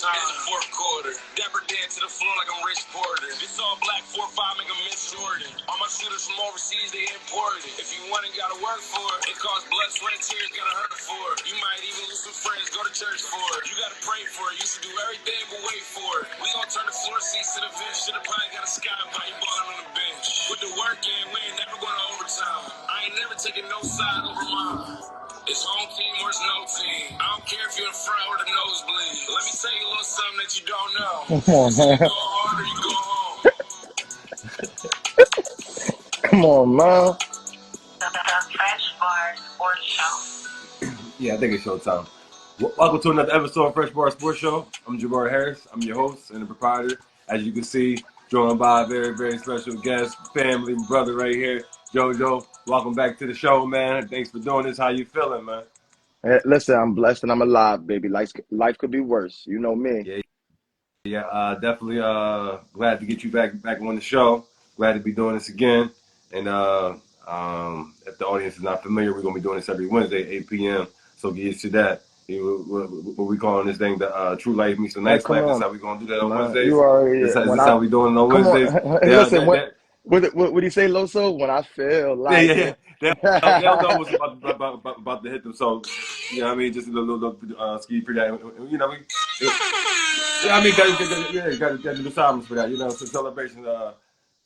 overtime. In the fourth quarter, Dapper dance to the floor like I'm Rich Porter. This all black 4-5 make a miss Jordan. All my shooters from overseas, they imported. If you want it, gotta work for it. It costs blood, sweat, and tears, gotta hurt for it. You might even lose some friends, go to church for it. You gotta pray for it. You should do everything but wait for it. We gon' turn the floor seats to the bench. Should've probably got a sky by you balling on the bench. Put the work in, we ain't never going to overtime. I ain't never taking no side over mine. It's home team or it's no team. I don't care if you're in front or the nosebleed. Let me tell you a little something that you don't know. Come on, You man. go hard or you go home. Come on, man. The Fresh Bar Sports Show. Yeah, I think it's showtime. Welcome to another episode of Fresh Bar Sports Show. I'm Jabbar Harris. I'm your host and the proprietor. As you can see, joined by a very, very special guest, family, brother right here, JoJo. Welcome back to the show, man. Thanks for doing this. How you feeling, man? Hey, listen, I'm blessed and I'm alive, baby. Life could be worse. You know me. Yeah. Definitely glad to get you back on the show. Glad to be doing this again. And if the audience is not familiar, we're going to be doing this every Wednesday, 8 p.m. So get used to that. What we calling this thing, the True Life Meets the Nice Come Life. That's on, how we going to do that on man. Wednesdays. You already This when how we doing it on come Wednesdays. on. Listen, what do you say, Loso? When I feel like Yeah. it. They'll know what's about to hit them. So, you know what I mean? Just a little ski for that. You know, got to do the silence for that. You know, it's a celebration. The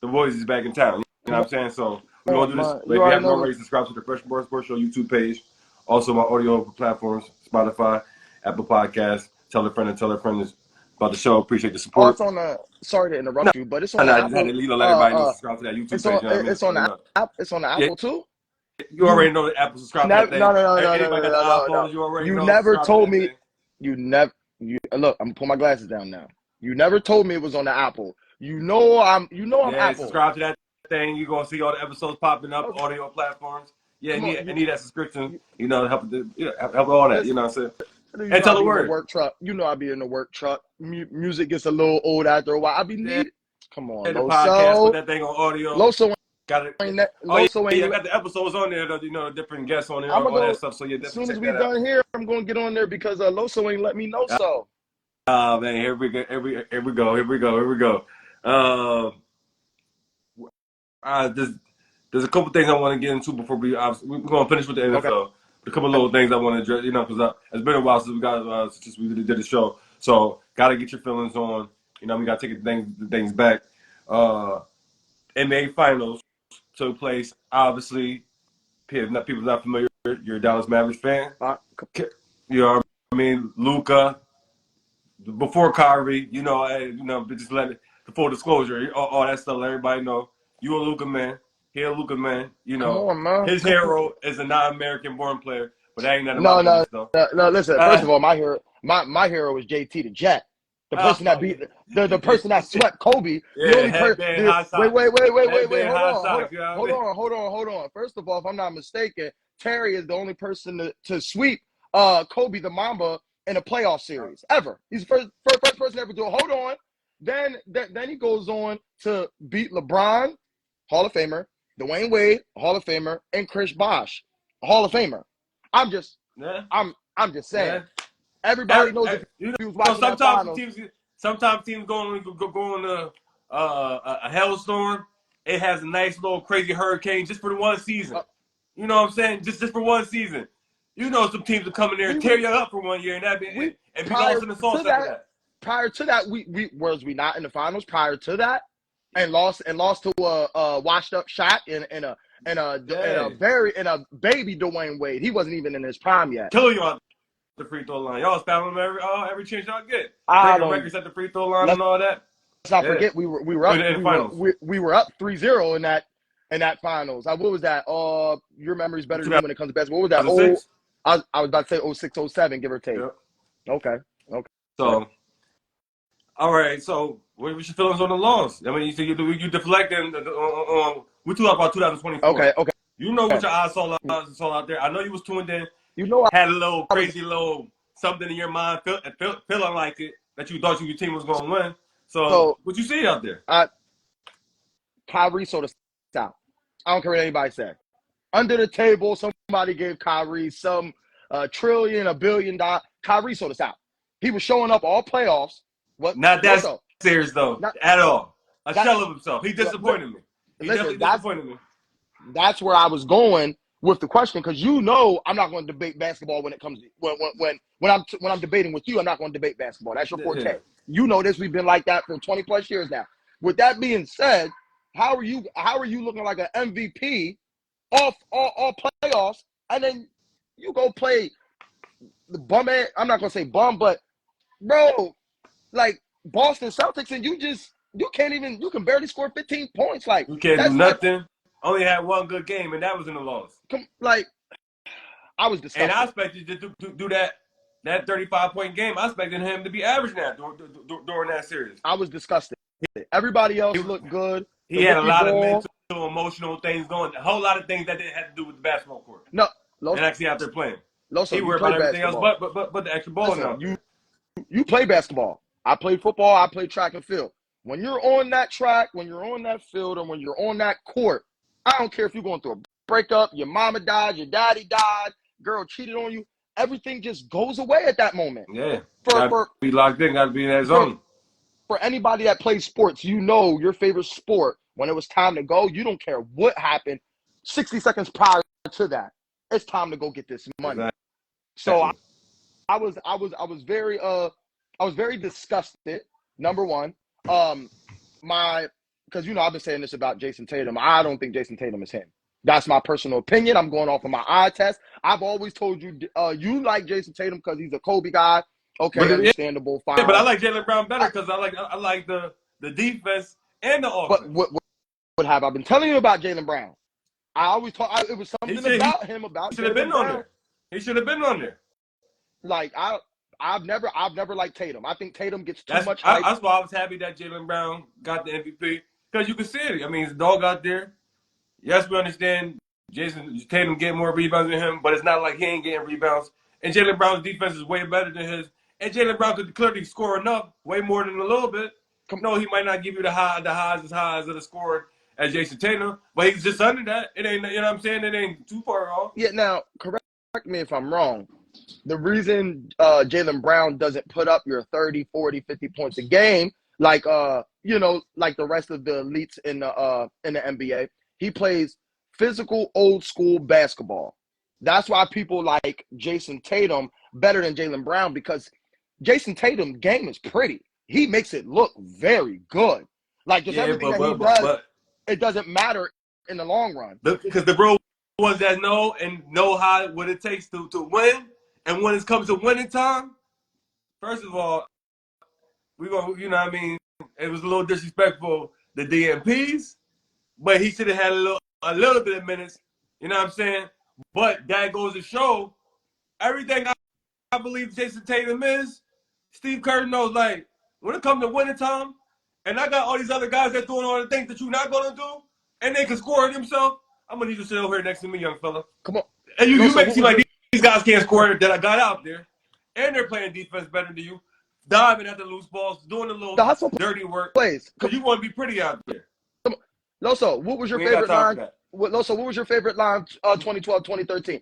boys is back in town. You know what I'm saying? So, we're going to do this. Man, If you you already haven't know. already, subscribe to the Fresh Bar Sports Show YouTube page. Also, my audio platforms, Spotify, Apple Podcasts. Tell a friend about the show. Appreciate the Oh, support. it's on the. Sorry to interrupt you, but it's on And the I just had Apple. to let everybody know subscribe to that YouTube It's page. on. You know what I mean? It's on the app. It's on the Yeah. Apple too. You already know the Apple subscribe to that thing. No. Anybody got the iPhones, you already know. You never subscribe told to that me. thing. You never. You look. I'm gonna put my glasses down now. You never told me it was on the Apple. You know I'm Yeah, Apple. subscribe to that thing. You're gonna see all the episodes popping up, Okay. audio platforms. Yeah, Come on, I need that subscription. You know, help all that. You know what I'm saying? You And know I tell the be in the word. work truck. You know I be in the work truck. Music gets a little old after a while. I be needed. Come on, The podcast, put Loso. that thing on audio. Loso Got it. ain't that. Oh yeah, Loso ain't. I got the episodes on there. You know, different guests on there, I'm all gonna that go stuff. So yeah, as definitely soon as check we that out. done here. I'm gonna get on there because Loso ain't let me know so. Oh man, here we go. There's a couple things I want to get into before we're going to finish with the NFL. Okay. A couple little things I want to address, you know, because it's been a while since we did the show. So got to get your feelings on. You know, we got to take the things back. NBA Finals took place. Obviously, if people's not familiar, you're a Dallas Mavericks fan. You know what I mean? Luka, before Kyrie, just let it, the full disclosure, all that stuff, let everybody know. You a Luka man. He a Luka man. You Come know, on, man. his hero is a non-American born player, but that ain't none of No, my no, business though. no. Listen, first of all, my hero is JT the Jet. The person that beat the person that swept Kobe. Yeah, The only headband, person. high socks. Wait. Headband, high socks. Hold on. First of all, if I'm not mistaken, Terry is the only person to sweep Kobe the Mamba in a playoff series ever. He's the first person ever to do it. Hold on. Then he goes on to beat LeBron, Hall of Famer, Dwayne Wade, Hall of Famer, and Chris Bosh, Hall of Famer. I'm just saying. Yeah. Everybody knows if he was watching that finals. Sometimes teams go on a hellstorm. It has a nice little crazy hurricane just for the one season. You know what I'm saying? Just for one season. You know some teams will come in there and tear you up for 1 year, and be lost in the sauce after that. Prior to that, we not in the finals. Prior to that, and lost to a washed up shot in a baby Dwayne Wade. He wasn't even in his prime yet. Killing you on the free throw line. Y'all fouling him every chance y'all get. Breaking records at the free throw line and all that. Let's not forget we were up in the finals. We were up 3-0 in that finals. What was that? Your memory's better than me when it comes to basketball. What was that? 2006? I was about to say 06, 07, give or take. Yep. Okay. So, all right. So, what's your feelings on the loss? I mean, you deflecting on. We talking about 2024. Okay. You know what your eyes saw out there. I know you was tuned in. You know, had a little crazy little something in your mind, feeling like it that you thought your team was going to win. So what you see out there? Kyrie sort of out. I don't care what anybody said. Under the table, somebody gave Kyrie some $1 billion. Kyrie sort of out. He was showing up all playoffs. What? Not that Loso, serious though, not, at all. A that, shell of himself. He disappointed me. He listen, definitely disappointed me. that's where I was going with the question, because you know I'm not going to debate basketball when it comes when I'm debating with you. I'm not going to debate basketball. That's your forte. Yeah. You know this. We've been like that for 20 plus years now. With that being said, how are you looking like an MVP off all playoffs, and then you go play the bum ass, I'm not gonna say bum, but bro, like Boston Celtics, and you can barely score 15 points. Like You can't do that's like nothing. Only had one good game, and that was in the loss. like I was disgusted. And I expected you to do that 35-point game. I expected him to be average now during that series. I was disgusted. Everybody else looked good. He had a lot of mental, emotional things going. A whole lot of things that didn't have to do with the basketball court. No, and actually out there playing. Loso, He worried about everything else but the extra ball. Listen, now. You play basketball. I played football. I played track and field. When you're on that track, when you're on that field, or when you're on that court, I don't care if you're going through a breakup, your mama died, your daddy died, girl cheated on you. Everything just goes away at that moment. Yeah. For be locked in, gotta be in that zone. For anybody that plays sports, you know your favorite sport, when it was time to go, you don't care what happened 60 seconds prior to that. It's time to go get this money. Exactly. So I was very disgusted. Number one, because you know I've been saying this about Jason Tatum. I don't think Jason Tatum is him. That's my personal opinion. I'm going off of my eye test. I've always told you you like Jason Tatum because he's a Kobe guy. Okay, understandable. Fine. Yeah, but I like Jaylen Brown better because I like the defense and the offense. But what have I been telling you about Jaylen Brown? I always thought it was something about him. About he should have been on there. He should have been on there. Like I've never liked Tatum. I think Tatum gets too much hype. That's why I was happy that Jaylen Brown got the MVP, because you can see it. I mean, he's a dog out there. Yes, we understand Jason Tatum getting more rebounds than him, but it's not like he ain't getting rebounds. And Jaylen Brown's defense is way better than his. And Jaylen Brown could clearly score enough, way more than a little bit. No, he might not give you the highs as high as the score as Jason Tatum, but he's just under that. It ain't, you know what I'm saying? It ain't too far off. Yeah, now, correct me if I'm wrong. The reason Jaylen Brown doesn't put up your 30, 40, 50 points a game, like like the rest of the elites in the NBA, he plays physical, old school basketball. That's why people like Jason Tatum better than Jaylen Brown, because Jason Tatum's game is pretty. He makes it look very good. Like just everything that he does, it doesn't matter in the long run. Because the bro ones that know what it takes to win, and when it comes to winning time, first of all, we gonna, you know what I mean, it was a little disrespectful, the DMPs, but he should have had a little bit of minutes, you know what I'm saying? But that goes to show everything I believe Jason Tatum is. Steve Kerr knows, like, when it comes to winning time, and I got all these other guys that doing all the things that you're not gonna do, and they can score it themselves, I'm gonna need you to sit over here next to me, young fella. Come on. And you make it seem like these guys can't score that I got out there, and they're playing defense better than you, diving at the loose balls, doing a little dirty work. Because you want to be pretty out there. Loso, what was your favorite line? Loso, what was your favorite line 2012, 2013?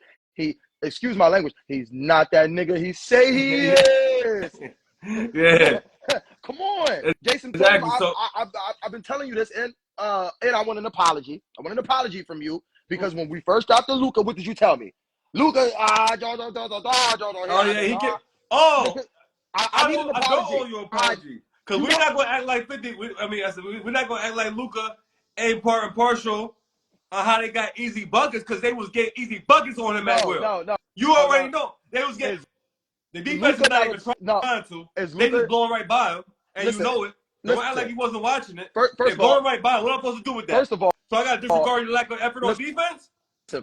Excuse my language, he's not that nigga he say he is. Yeah. Come on. Jason, exactly. I've been telling you this, and I want an apology. I want an apology from you, because when we first got to Luka, what did you tell me? Luka, I need an apology. I don't owe you an apology. Because we're not going to act like 50. We're not going to act like Luka ain't part and partial on how they got easy buckets, because they was getting easy buckets on him at will. No. You already know. They was getting. The defense is not even trying to. They just blowing right by him, and you know it. Don't act like he wasn't watching it. They're blowing right by him. What am I supposed to do with that? First of all, so I got to disregard the lack of effort on defense?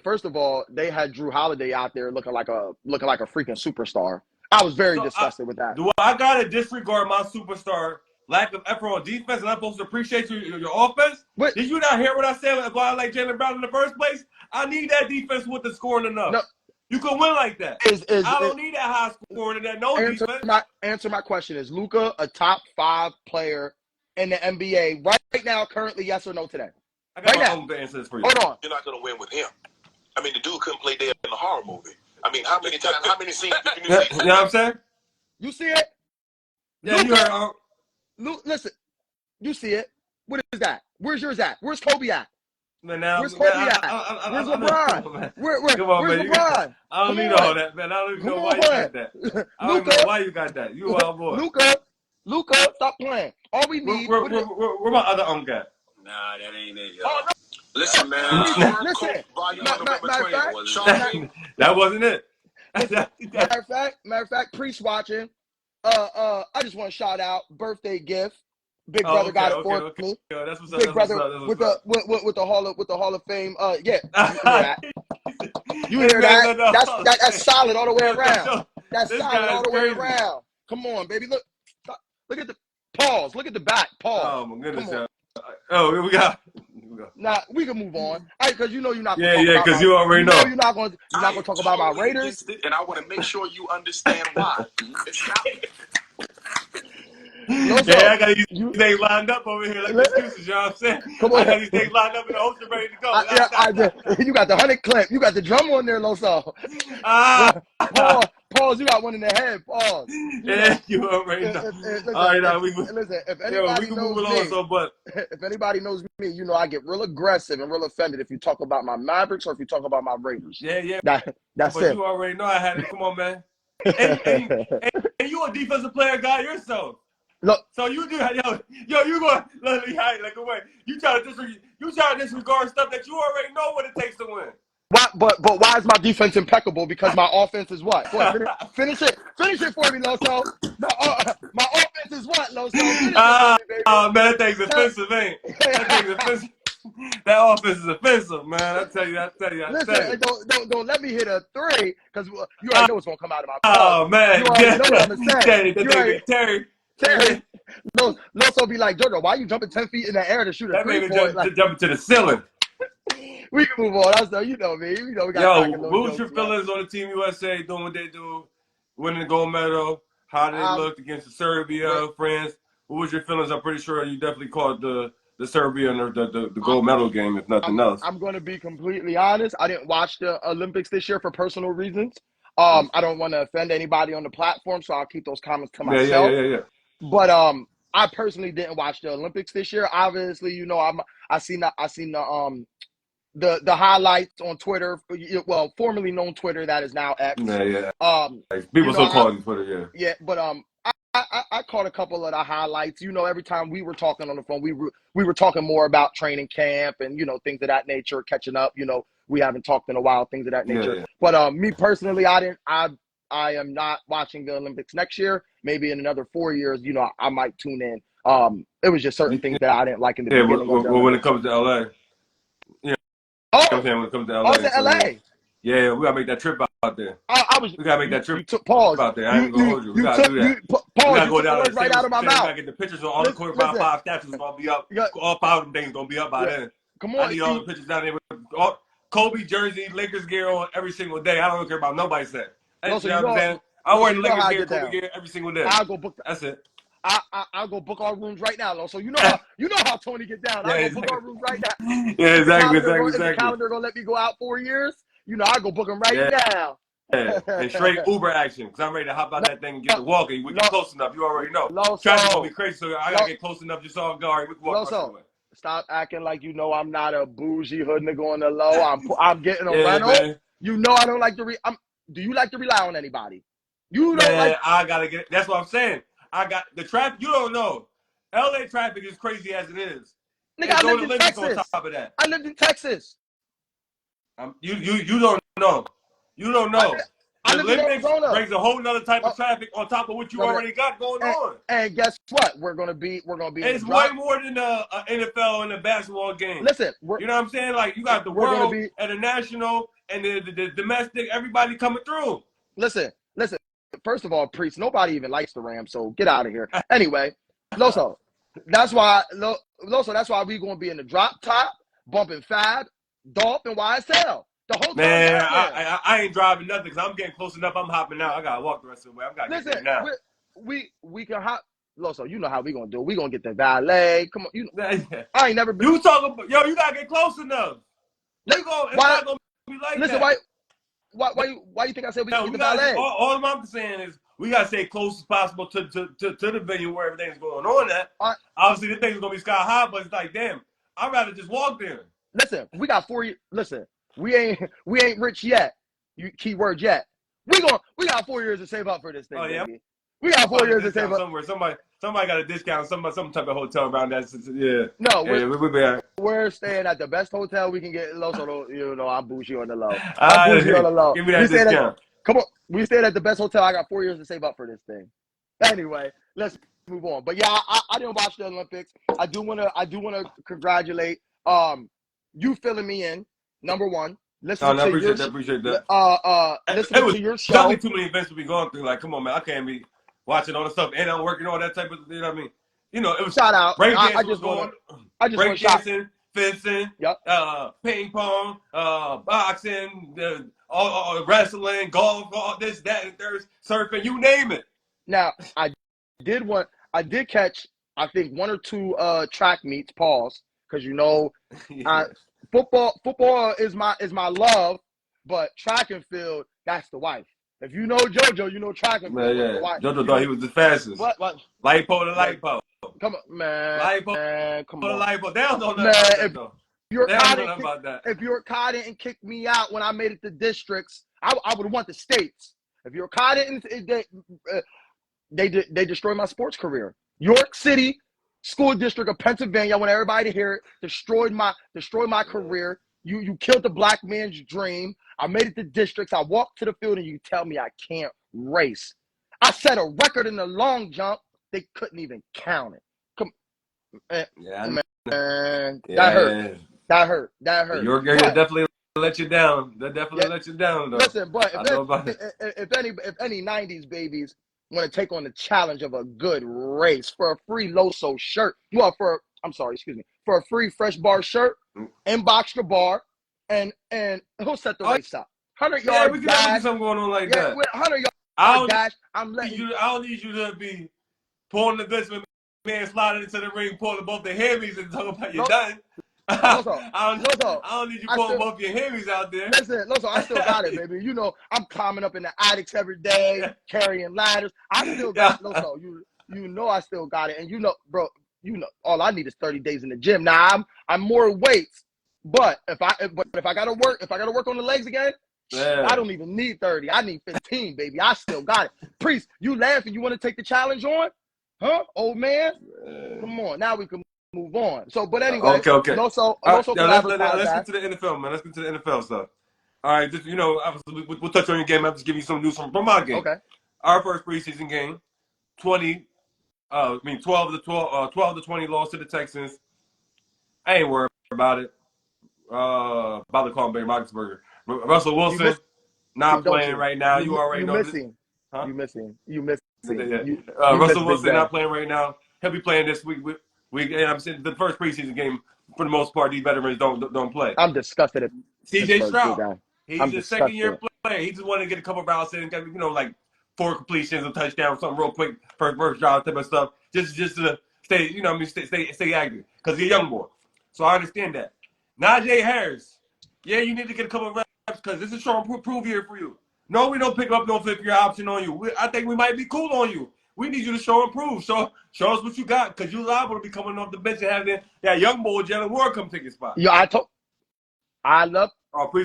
First of all, they had Drew Holiday out there looking like a freaking superstar. I was very disgusted with that. Do I got to disregard my superstar lack of effort on defense, and I'm supposed to appreciate your offense? What? Did you not hear what I said about I like Jaylen Brown in the first place? I need that defense with the scoring enough. No. You can win like that. I don't need that high scoring and that defense. Answer my question. Is Luka a top 5 player in the NBA right now, currently, yes or no today? I got my own answers for you. Hold on. You're not going to win with him. I mean, the dude couldn't play dead in a horror movie. I mean, how many scenes did you see? You know what I'm saying? You see it? Yeah, you heard. Listen, you see it. What is that? Where's yours at? Where's Kobe at? Man, now, Where's Kobe at? Where's LeBron? Come on, man. Where's Come on, man. LeBron? I don't need all that, man. I don't even know why you got that. I don't even know why you got that. You wild boy. Luka, stop playing. All we need. Where my other uncle at? Nah, that ain't it, yo. Oh, no. Listen, man. Listen. That wasn't it. Matter of fact, Priest watching. I just want to shout out birthday gift. Big brother got it for me. Yo, that's what's up. Big brother with the Hall of Fame. Yeah, you hear that? You hear that? That's solid all the way around. That's solid all the way around. Come on, baby. Look at the pause. Look at the back. Pause. Oh my goodness. Oh, we got. Nah, we can move on. Because you know you're not. Yeah, because you already know. You're not going to talk about my Raiders. And I want to make sure you understand why. It's not. I got these things lined up over here like excuses, you know what I'm saying? Come on. I got these things lined up in the holster ready to go. You got the 100 clip. You got the drum on there, Loso. Pause, you got one in the head. Pause. You already know. All right, now listen, if anybody if anybody knows me, you know I get real aggressive and real offended if you talk about my Mavericks or if you talk about my Raiders. Yeah. That's but it. You already know I had it. Come on, man. And you a defensive player guy yourself. Look, so you do, you going like away. You try to disregard stuff that you already know what it takes to win. But why is my defense impeccable? Because my offense is what? Finish it for me, Loso. My offense is what, Loso? Man, that thing's offensive, ain't it? That thing's offensive. That offense is offensive, man. I tell you. Listen, don't let me hit a three because you already know what's gonna come out of my mouth. Oh man, you already know what I'm saying. Terry. Loso be like, Jojo, why you jumping 10 feet in the air to shoot a three point? Jumping to the ceiling. We can move on. You know me. We got. Yo, what was your feelings on the Team USA doing what they do, winning the gold medal? How did it look against the Serbia, France? What was your feelings? I'm pretty sure you definitely caught the Serbia and the gold medal game, if nothing else. I'm going to be completely honest. I didn't watch the Olympics this year for personal reasons. I don't want to offend anybody on the platform, so I'll keep those comments to myself. Yeah. But I personally didn't watch the Olympics this year. Obviously, you know, I seen the highlights on Twitter. Well, formerly known Twitter, that is now X. Yeah. People still call it Twitter. Yeah, but I caught a couple of the highlights. You know, every time we were talking on the phone, we were talking more about training camp and, you know, things of that nature, catching up. You know, we haven't talked in a while, things of that nature. Yeah. But me personally, I am not watching the Olympics next year. Maybe in another 4 years, you know, I might tune in. It was just certain things that I didn't like in the beginning. Well, when it comes to LA, when it comes to LA, LA. Yeah, we gotta make that trip out there. We gotta make that trip. You took pause out there. I ain't gonna hold you. We gotta do that. We gotta go down there right out of my mouth. We gotta get the pictures on all the court. About 5 statues gonna be up. All 5 of them things gonna be up by then. Come on, I need all the pictures down there with Kobe jersey, Lakers gear on every single day. I don't care about nobody said. I wear the Lakers gear, Kobe gear every single day. I'll go book. That's it. I'll go book our rooms right now, though. So you know how Tony get down. I'll go book our rooms right now. Yeah, exactly. The calendar gonna let me go out 4 years. You know, I'll go book them right now. Yeah, and straight Uber action, because I'm ready to hop out that thing and get to walking. We get close enough. You already know. Traffic's gonna be crazy, so I gotta get close enough. Just all go. All right, we can walk. Stop acting like you know I'm not a bougie hood nigga on the low. I'm getting a rental. Man. You know I don't like to do you like to rely on anybody? You don't like. I gotta get. That's what I'm saying. I got the traffic. You don't know. LA traffic is crazy as it is. Nigga, I lived in Texas. On top of that. I lived in Texas. You don't know. You don't know. The Olympics brings a whole nother type of traffic on top of what you already got going on. And guess what? We're gonna be. It's way more than a NFL and a basketball game. Listen, you know what I'm saying? Like you got the world and the national and the domestic. Everybody coming through. Listen. First of all, Priest, nobody even likes the Rams, so get out of here. Anyway, Loso, that's why we gonna be in the drop top, bumping Fab, Dolph, and YSL. The whole time. Man, I ain't driving nothing because I'm getting close enough. I'm hopping out. I gotta walk the rest of the way. I gotta get there now. We can hop. Loso, you know how we gonna do it. We gonna get the valet. Come on, I ain't never been. You talking? Yo, you gotta get close enough. It's not gonna be like that. Why you think I said we can get the valet? All I'm saying is we gotta stay close as possible to the venue where everything's going on at. Obviously, the thing's gonna be sky high, but it's like, damn, I'd rather just walk there. Listen, we got 4 years. Listen, we ain't rich yet. You keyword yet. We got 4 years to save up for this thing, baby. We got 4 years to save up. Somewhere, somebody got a discount. Some type of hotel around that. Yeah. No, yeah, we're staying at the best hotel we can get. So you know, I'm bougie on the low. I'm bougie on the low. Give me that discount. Come on, we stayed at the best hotel. I got 4 years to save up for this thing. Anyway, let's move on. But yeah, I didn't watch the Olympics. I do wanna congratulate you filling me in. Number one. Listen to appreciate that. Listen to your show. Definitely too many events to be going through. Like, come on, man, I can't be watching all the stuff and I'm working all that type of. You know what I mean? You know, it was shout out. I just want breakdancing, fencing, yep. Ping pong, boxing, wrestling, golf, all this, that, and there's surfing, you name it. Now, I did catch, I think, 1 or 2 track meets. Pause, because you know, football is my love, but track and field, that's the wife. If you know JoJo, you know track and field. Yeah. JoJo thought he was the fastest. What? Light pole to light pole. Come on, man. Light pole, man, come on. Light pole. They don't know nothing about that. If Yorkai didn't kick me out when I made it to districts, I would want the states. If Yorkai didn't, they destroyed my sports career. York City School District of Pennsylvania, I want everybody to hear it, destroyed my career. You killed the black man's dream. I made it to districts. I walked to the field and you tell me I can't race. I set a record in the long jump. They couldn't even count it. Come, man, that hurt. That hurt. Your girl definitely let you down. That definitely let you down, though. Listen, but if any 90s babies want to take on the challenge of a good race for a free Loso shirt, for a free Fresh Bar shirt, inbox the bar, and who'll set the race up? 100 yard we can dash. do something going on like that. With 100 yard dash, I don't need you to be pulling the guts with man sliding into the ring, pulling both the heavies and talking about you're done. I don't need you pulling both your heavies out there. Listen, Loso, I still got it, baby. You know, I'm climbing up in the attics every day, carrying ladders. I still got it, Loso. You know I still got it. And you know, bro, all I need is 30 days in the gym. Now I'm more weights. But if I gotta work on the legs again, I don't even need 30. I need 15, baby. I still got it. Priest, you laughing? You want to take the challenge on? Huh? Old man? Come on. Now we can move on. So, but anyway. Okay. Let's get to the NFL, man. Let's get to the NFL stuff. All right. Just, obviously, we'll touch on your game. I'll just give you some news from my game. Okay. Our first preseason game, 12 to 20 loss to the Texans. I ain't worried about it. About to call him Ben Roethlisberger. Russell Wilson not playing right now. You already know. Huh? You missing. Russell Wilson not playing right now. He'll be playing this week. And I'm saying the first preseason game, for the most part, these veterans don't play. I'm disgusted at CJ Stroud. He's just second-year player. He just wanted to get a couple routes in, like 4 completions, a touchdown, something real quick, first drive type of stuff, just to stay, stay active because he's a young boy. So I understand that. Najee Harris, you need to get a couple of reps because this is showing prove here for you. No, we don't pick up no 5th-year option on you. I think we might be cool on you. We need you to show and prove. Show us what you got because you're liable to be coming off the bench and having that young boy, Jalen Ward, come take your spot. Priest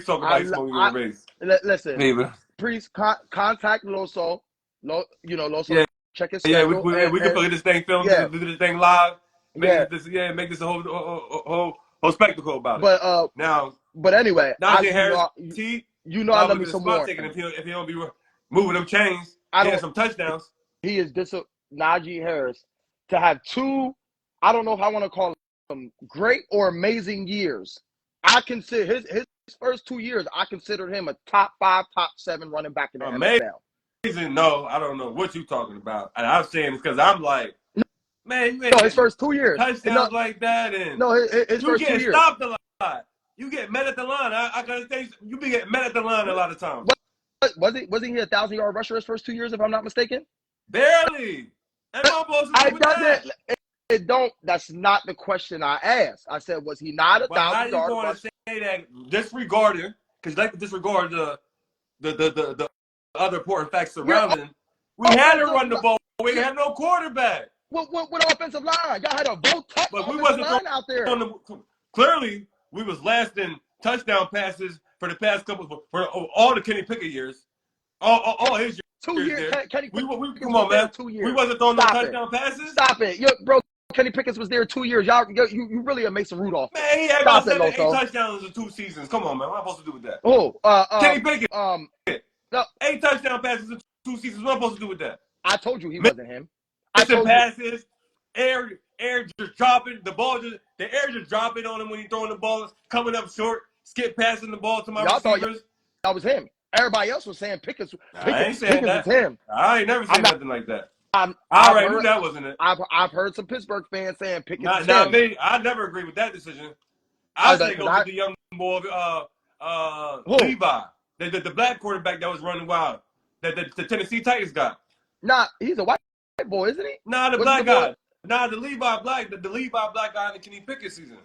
talking about smoking your base. Listen, maybe. Priest, contact Loso. Loso, check his schedule. We can put this thing filmed, do this thing live. Make this a whole spectacle about it. But anyway, Najee Harris, I love me some more. If he don't be moving them chains, getting some touchdowns. He is Najee Harris to have 2. I don't know if I want to call them great or amazing years. I consider his first 2 years. I consider him a top 5, top 7 running back in the NFL. Amazing? No, I don't know what you're talking about. And I'm saying it because I'm like, man, his first 2 years touchdowns like that, and his first 2 years. You get stopped a lot. You get met at the line. I gotta say, you be getting met at the line a lot of times. Wasn't he a 1,000-yard rusher his first 2 years, if I'm not mistaken? Barely. That's not the question I asked. I said, was he not a 1,000-yard rusher? How you going to say that disregarding, because you like to disregard the other important facts surrounding We had to Offensive run the li- ball. We didn't have no quarterback. What offensive line? Y'all had a vote tough But we offensive wasn't line out there. on the. Clearly, we was last in touchdown passes for the past couple for all the Kenny Pickett years. All his 2 years years. there. Kenny We Pickett come was on, there man. 2 years. We wasn't throwing Stop no it. touchdown passes. Stop it. Bro, Kenny Pickett was there 2 years. Y'all, you really a Mason Rudolph. Man, he had Stop about it, 7, 8 Loso. touchdowns in 2 seasons. Come on, man. What am I supposed to do with that? Oh, Kenny Pickett, no, 8 touchdown passes in 2 seasons. What am I supposed to do with that? I told you he wasn't him. Missing passes, air just dropping the ball. The air just dropping on him when he's throwing the ball, coming up short, skip passing the ball to my receivers. That was him. Everybody else was saying Pickett I ain't saying that. was him. I ain't never said nothing like that. I already knew that wasn't it. I've heard some Pittsburgh fans saying Pickett was him. Not me. I never agree with that decision. I say go with the young boy, Levi, the black quarterback that was running wild, that the Tennessee Titans got. Nah, he's a white boy, isn't he? Nah, the black guy. Nah, the Levi black, the Levi black guy in the Kenny Pickett season.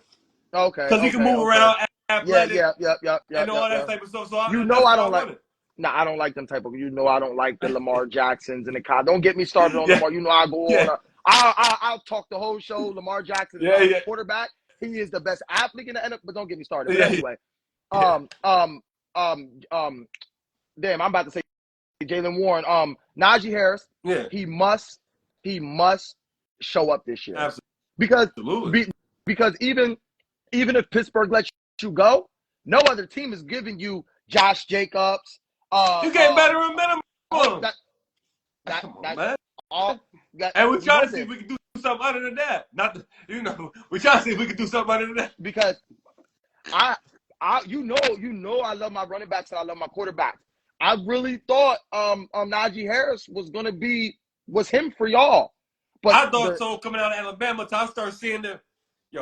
Okay. Because he can move around, athletic, and all that type of stuff. So I don't like. Nah, I don't like them type of. I don't like the Lamar Jacksons and the Kyle. Don't get me started on Lamar. I go on. I'll talk the whole show. Lamar Jackson is quarterback. He is the best athlete in the NFL. But don't get me started. But anyway, damn, I'm about to say Jaylen Warren. Najee Harris. Yeah. He must show up this year. Absolutely. Because even if Pittsburgh lets you go, no other team is giving you Josh Jacobs. You getting better and minimum. Come on, man. And we trying to see if we can do something other than that. We trying to see if we can do something other than that. Because I I love my running backs and I love my quarterbacks. I really thought Najee Harris was him for y'all. But I thought so coming out of Alabama till I started seeing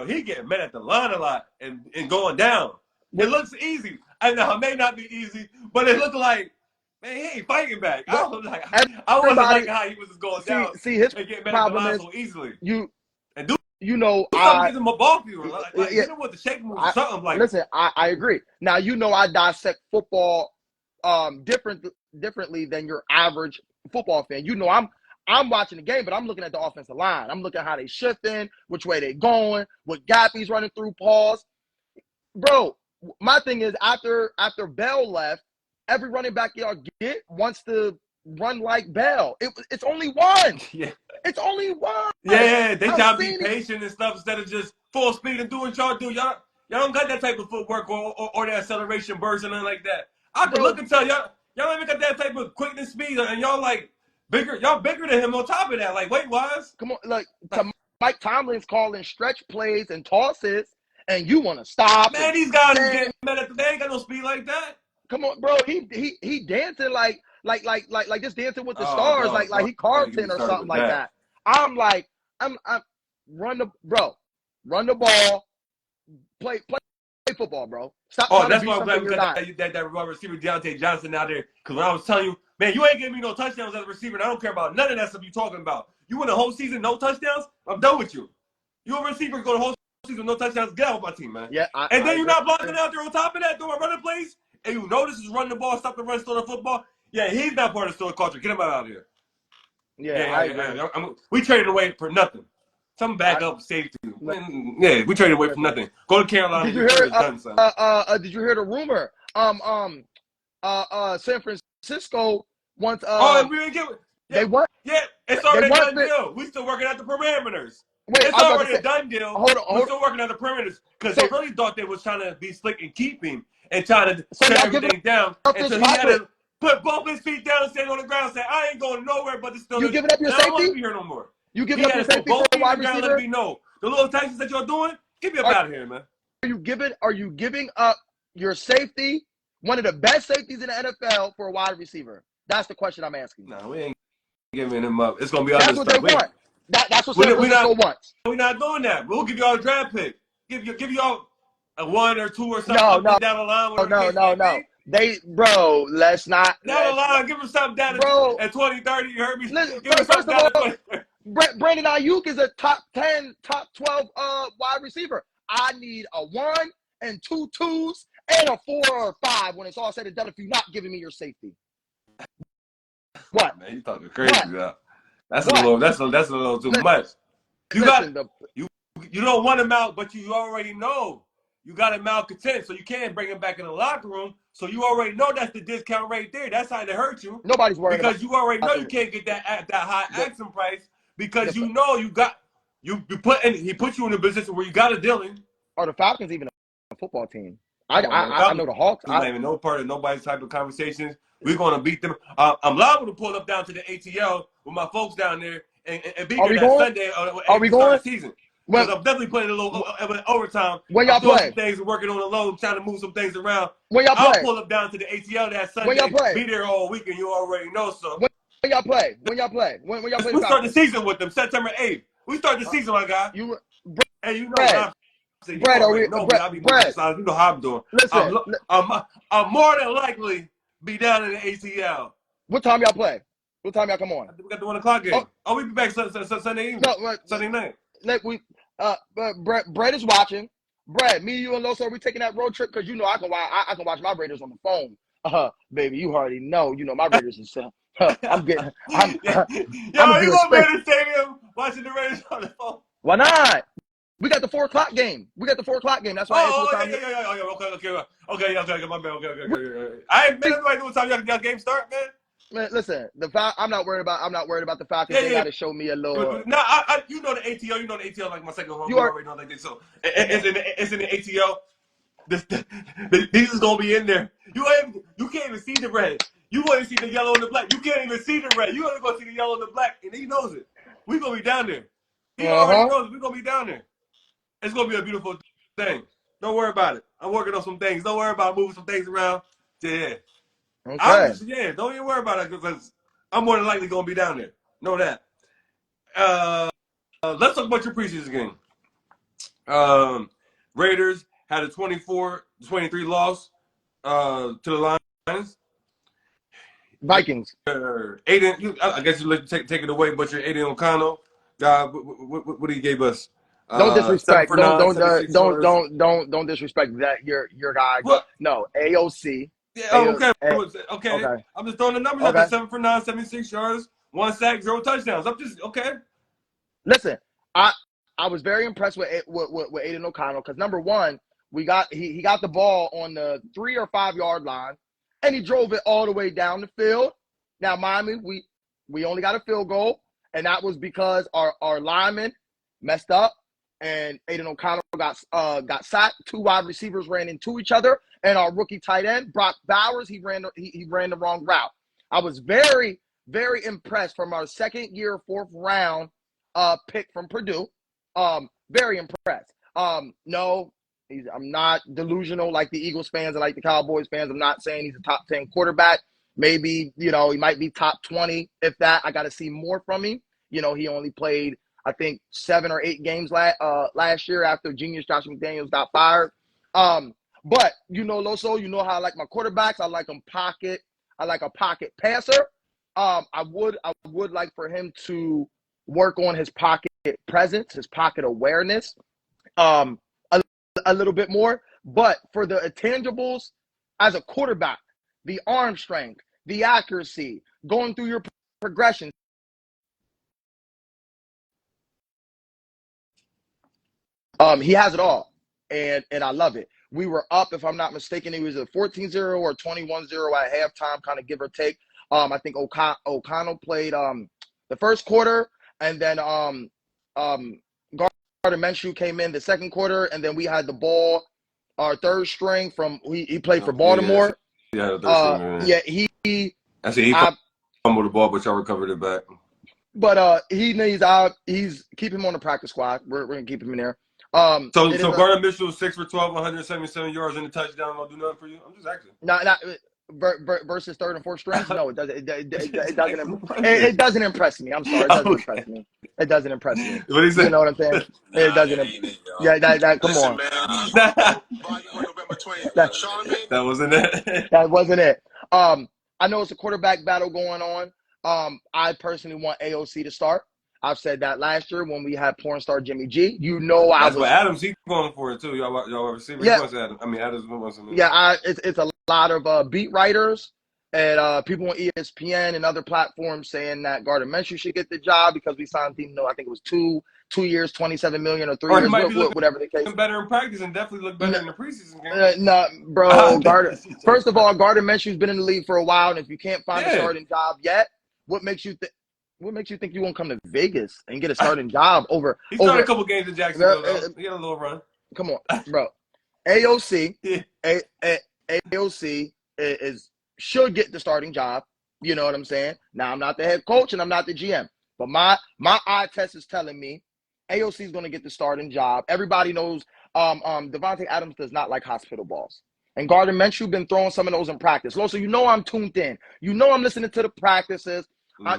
he getting met at the line a lot and going down. It looks easy. I know it may not be easy, but it looked like, man, he ain't fighting back. I wasn't liking how he was just going down. See, his and getting met problem at the line is so easily. I give him a ball fever. What the shake move or something like. Listen, I agree. Now I dissect football differently than your average football fan. I'm watching the game, but I'm looking at the offensive line. I'm looking at how they shifting, which way they going, what gap he's running through, pause. Bro, my thing is after Bell left, every running back y'all get wants to run like Bell. It's only one. Yeah. It's only one. Yeah, they try to be patient and stuff instead of just full speed and do what y'all do. Y'all don't got that type of footwork or that acceleration burst or nothing like that. I can look and tell y'all don't even got that type of quickness, speed, and y'all like bigger. Y'all bigger than him on top of that, like weight-wise. Come on, Mike Tomlin's calling stretch plays and tosses, and you want to stop. Man, these guys are getting mad at they ain't got no speed like that. Come on, bro. He dancing like just dancing with the stars, like he carved in or something like that. I'm like, I'm run the ball, play football, bro. Stop. That's why I'm glad we got that receiver Deontay Johnson out there. Because when I was telling you, man, you ain't giving me no touchdowns as a receiver, and I don't care about none of that stuff you talking about. You win the whole season, no touchdowns, I'm done with you. You a receiver, go the whole season, no touchdowns, get out of my team, man. Yeah. And then you're not blocking out there on top of that, doing running plays, and you know this is running the ball, stop the run, steal the football. Yeah, he's not part of the stealing culture. Get him out of here. Yeah, I agree. We traded away for nothing. Some backup safety. Yeah, we traded away for nothing. Go to Carolina. Did you hear? Did you hear the rumor? San Francisco wants. We didn't get. They want. Yeah, it's already a done deal. We still working at the perimeters. It's already a done deal. We're still working at the perimeters because they really thought they was trying to be slick and keep him and trying to shut everything down. And so he had to put both his feet down and stand on the ground and say, "I ain't going nowhere." But it's still. You giving up your safety? I don't want to be here no more. You giving up your safety for a wide receiver? Let me know. The little taxes that y'all doing, get me up out of here, man. Are you giving up your safety, one of the best safeties in the NFL, for a wide receiver? That's the question I'm asking. No, we ain't giving him up. It's gonna be other stuff. That's what they want. That's what San Francisco wants. We're not doing that. We'll give y'all a draft pick. Give y'all a 1 or 2 or something down the line. No. Let's not. Down the line, give him something down at 20, 30. You heard me? Listen, give him something down at 20. Brandon Ayuk is a top 10, top 12 wide receiver. I need a 1 and 2 2s and a 4 or 5 when it's all said and done if you're not giving me your safety. What? Man, you talking crazy What? now. That's What? a little. That's a little too much. You Listen, got you don't want him out, but you already know you got him malcontent, so you can't bring him back in the locker room. So you already know that's the discount right there. That's how they hurt you nobody's worried because you already know you the can't get that high the, asking price because the you know you put in, he put you in a position where you got to deal him. are the Falcons even a football team? Come on, man. I know the Hawks. It's not even no part of nobody's type of conversations. We're going to beat them. I'm liable to pull up down to the ATL with my folks down there and be there that Sunday Are we to going? start the season. Because I'm definitely putting a little overtime. When y'all I'm doing play? some things and working on the load, trying to move some things around. When y'all I'll play? pull up down to the ATL that Sunday. When y'all play? Be there all weekend. You already know, so. When y'all play? When y'all play? When y'all play? We start the season with them September 8th. We start the season, my guy. Hey, you know what I'm saying? Brad, I be moving sides. You know how I'm doing. Listen, I'm more than likely be down in the ATL. What time y'all play? What time y'all come on? We got the 1 o'clock game. Oh, we be back Sunday evening. No, Sunday night. Brad is watching. Brad, me, you, and Loso, we taking that road trip because you know I can watch my Raiders on the phone. Baby, you already know. You know my Raiders is. I'm getting. I'm you gonna be in the stadium watching the Raiders on the phone? Why not? We got the 4 o'clock game. That's why. Okay. My bad. Okay. I ain't been everybody know what time y'all game start, man. Man, listen, I'm not worried about the Falcons. They got to show me a little. No, you know the ATL. You know the ATL like my second home. You already know like this. So it's in the ATL. These is gonna be in there. You can't even see the red. You want to see the yellow and the black. You can't even see the red. You only gonna see the yellow and the black, and he knows it. We gonna be down there. He already knows it. We gonna be down there. It's gonna be a beautiful thing. Don't worry about it. I'm working on some things. Don't worry about moving some things around. Yeah. Okay. Don't even worry about it because I'm more than likely gonna be down there. Know that. Let's talk about your preseason game. Raiders had a 24-23 loss to the Lions. Vikings. Aiden, I guess you let take it away, but your Aiden O'Connell. What he gave us? Don't disrespect. 7 for 9, Don't disrespect that your guy. What? No, AOC. Yeah. Okay. I'm just throwing the numbers out there. 7 for 9, 76 yards, 1 sack, 0 touchdowns. I'm just okay. Listen, I was very impressed with Aiden O'Connell because number one, he got the ball on the 3 or 5 yard line, and he drove it all the way down the field. Now, Miami, we only got a field goal, and that was because our linemen messed up, and Aiden O'Connell got sacked. 2 wide receivers ran into each other, and our rookie tight end Brock Bowers he ran the wrong route. I was very, very impressed from our second year, 4th round pick from Purdue. Very impressed. No, I'm not delusional like the Eagles fans and like the Cowboys fans. I'm not saying he's a top 10 quarterback. Maybe, he might be top 20, if that. I got to see more from him. He only played, I think, 7 or 8 games last year after genius Josh McDaniels got fired. But, Loso, you know how I like my quarterbacks. I like them pocket. I like a pocket passer. I would like for him to work on his pocket presence, his pocket awareness a little bit more. But for the intangibles as a quarterback, the arm strength, the accuracy, going through your progression. He has it all, and I love it. We were up, if I'm not mistaken, it was a 14-0 or 21-0 at halftime, kind of give or take. I think O'Connell played the first quarter, and then Gardner Minshew came in the second quarter, and then we had the ball, our third string he played for Baltimore. Yeah, the third string. He fumbled the ball, but y'all recovered it back. But he's keep him on the practice squad. We're gonna keep him in there. So Gardner Minshew 6 for 12, 177 yards in the touchdown. Don't do nothing for you. I'm just asking. Not versus third and fourth strings. No, it doesn't. It doesn't impress me. I'm sorry, it doesn't impress me. It doesn't impress me. What he said? You know what I'm saying? It doesn't. Yeah, that. Come on. That wasn't it. That wasn't it. I know it's a quarterback battle going on. I personally want AOC to start. I've said that last year when we had porn star Jimmy G. That's what Adams, he's going for it too. Y'all receiver. Yeah. He wants Adams. Adams wants him. Yeah, it's a lot of beat writers and people on ESPN and other platforms saying that Gardner Minshew should get the job because we signed him. I think it was two years, $27 million, or 3 Or he years, might be looking whatever the case. better in practice and definitely look better in the preseason game. No, bro. First of all, Gardner Minshew's been in the league for a while, and if you can't find a starting job yet, what makes you think you won't come to Vegas and get a starting job over? He started a couple games in Jacksonville. He had a little run. Come on, bro. AOC, Yeah. AOC should get the starting job. You know what I'm saying? Now, I'm not the head coach and I'm not the GM, but my eye test is telling me AOC is going to get the starting job. Everybody knows Devontae Adams does not like hospital balls. And Gardner Minshew been throwing some of those in practice. So you know I'm tuned in. You know I'm listening to the practices.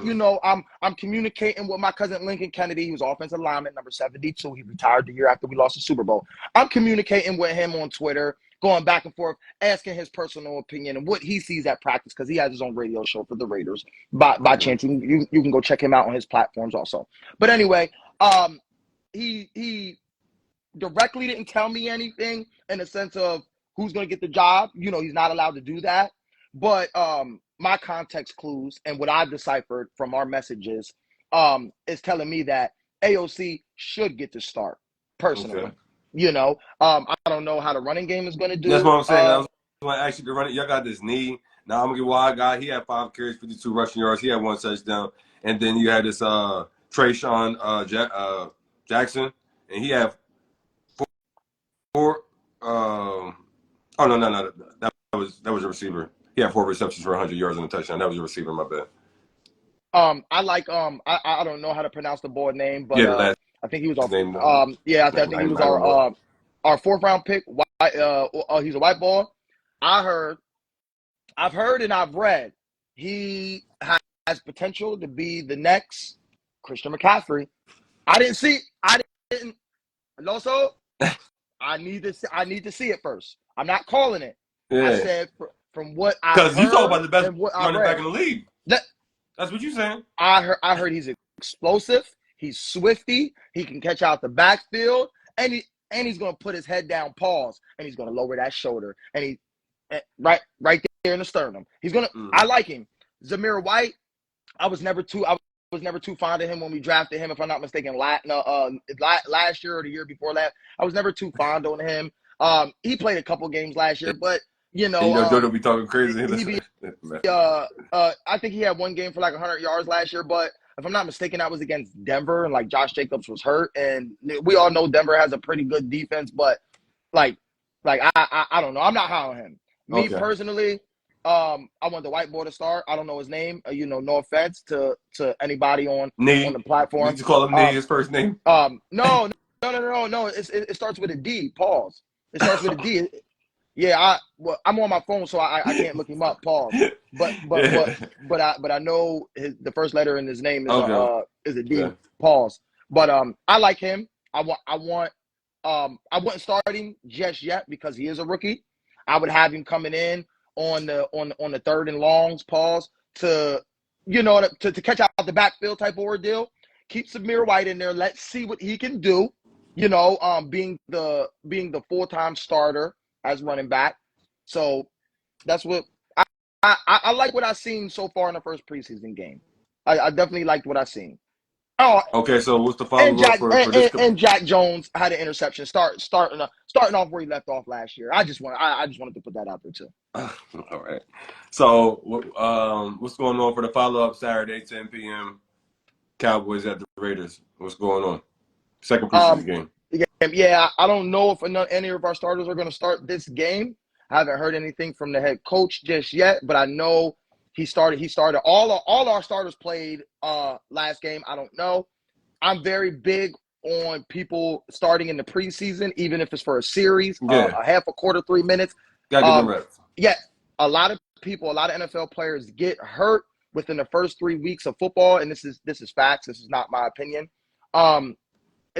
You know I'm communicating with my cousin Lincoln Kennedy. He was offensive lineman, number 72. He retired the year after we lost the Super Bowl. I'm communicating with him on Twitter, going back and forth, asking his personal opinion and what he sees at practice, because he has his own radio show for the Raiders. By chance, you can go check him out on his platforms also. But anyway, he directly didn't tell me anything in the sense of who's going to get the job. You know, he's not allowed to do that. But my context clues and what I've deciphered from our messages is telling me that AOC should get to start personally. Okay. You know, I don't know how the running game is going to do. That's what I'm saying. I was going to ask you to run it. Y'all got this knee. Now I'm going to get Wild Guy. He had 5 carries, 52 rushing yards. He had 1 touchdown. And then you had this Trayshawn Jackson, and he had 4 oh, no. That was a receiver. He had 4 receptions for 100 yards and a touchdown. That was a receiver, my bad. I like I don't know how to pronounce the boy name, but yeah, I think he was our I think he was our 4th round pick. He's a white boy. I've heard and I've read he has potential to be the next Christian McCaffrey. I didn't Loso, I need to see it first. I'm not calling it. Yeah. I said from what I heard. Because you talk about the best running back in the league. That's what you're saying. I heard he's explosive. He's swifty. He can catch out the backfield, and he's going to put his head down, pause, and he's going to lower that shoulder, and he right there in the sternum. He's going to. I like him. Zamir White. I was never too fond of him when we drafted him, if I'm not mistaken. Last year or the year before that, I was never too fond on him. He played a couple games last year, but you know, Joe be talking crazy. I think he had 1 game for like 100 yards last year, but if I'm not mistaken, that was against Denver, and like Josh Jacobs was hurt, and we all know Denver has a pretty good defense, but like I don't know. I'm not high on him. Me personally, I want the white boy to start. I don't know his name. You know, no offense to anybody on the platform. You just call him his first name. No. It starts with a D. Pause. It starts with a D. Yeah, I'm on my phone, so I can't look him up. Pause. But I know the first letter in his name is a D. Yeah. Pause. But I like him. I wouldn't start him just yet because he is a rookie. I would have him coming in on the 3rd and longs. Pause to catch out the backfield type of ordeal. Keep Zamir White in there. Let's see what he can do. You know, being the full-time starter as running back. So that's what I like what I've seen so far in the first preseason game. I definitely liked what I've seen. Oh, okay. So what's the follow-up for this? And Jack Jones had an interception starting off where he left off last year. I just wanted to put that out there too. All right. So what's going on for the follow-up Saturday, 10 p.m. Cowboys at the Raiders? What's going on? Second preseason game. Yeah, I don't know if any of our starters are going to start this game. I haven't heard anything from the head coach just yet, but I know he started. All our starters played last game. I don't know. I'm very big on people starting in the preseason, even if it's for a series, a half a quarter, 3 minutes. Gotta get them reps. Yeah, a lot of NFL players get hurt within the first 3 weeks of football, and this is facts. This is not my opinion. And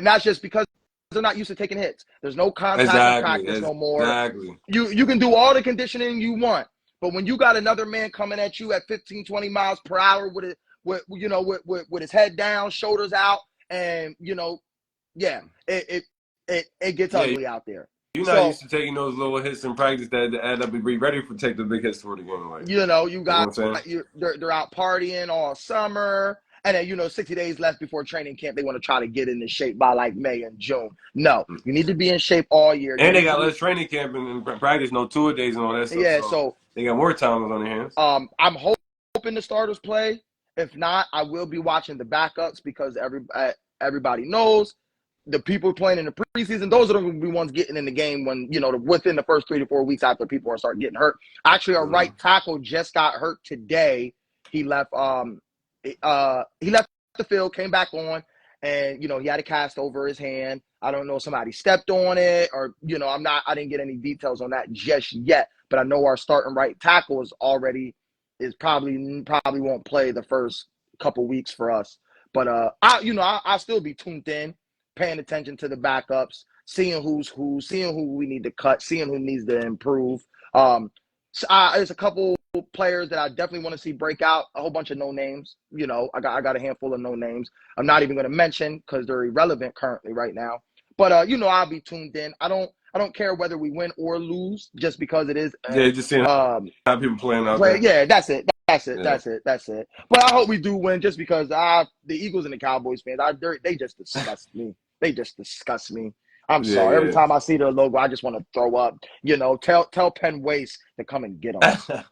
that's just because they're not used to taking hits. There's no contact in practice no more. Exactly. You can do all the conditioning you want, but when you got another man coming at you at 15, 20 miles per hour with his head down, shoulders out, and it gets ugly out there. You're not So, used to taking those little hits in practice that add up and be ready for take the big hits for the game. Like, you know, you you know got what I'm saying? they're out partying all summer, and then 60 days left before training camp. They want to try to get into shape by like May and June. No, you need to be in shape all year. And they got less training camp and practice, no tour days and all that stuff. Yeah, so they got more time on their hands. I'm hoping the starters play. If not, I will be watching the backups because everybody knows the people playing in the preseason, those are going to be ones getting in the game when, within the first 3 to 4 weeks after people are starting getting hurt. Actually, our right tackle just got hurt today. He left the field, came back on, and, he had a cast over his hand. I don't know if somebody stepped on it or, I didn't get any details on that just yet, but I know our starting right tackle is probably won't play the first couple weeks for us. But I'll still be tuned in, paying attention to the backups, seeing who's who, seeing who we need to cut, seeing who needs to improve. There's a couple players that I definitely want to see break out. A whole bunch of no names. I got a handful of no names. I'm not even going to mention because they're irrelevant currently right now. But I'll be tuned in. I don't care whether we win or lose, just because it is. Just seeing how people playing out there. Yeah, that's it. That's it. Yeah. That's it. But I hope we do win, just because the Eagles and the Cowboys fans, they just disgust me. I'm sorry. Every time I see their logo, I just want to throw up. Tell Penn Waste to come and get them.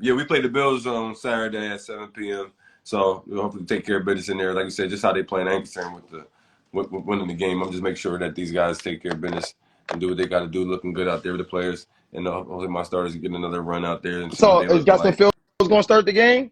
We played the Bills on Saturday at 7 p.m. So we'll hopefully take care of business in there. Like you said, just how they playing. I ain't concerned with winning the game. I'm just making sure that these guys take care of business and do what they got to do, looking good out there with the players. And hopefully my starters get another run out there. And so is Justin Fields going to start the game?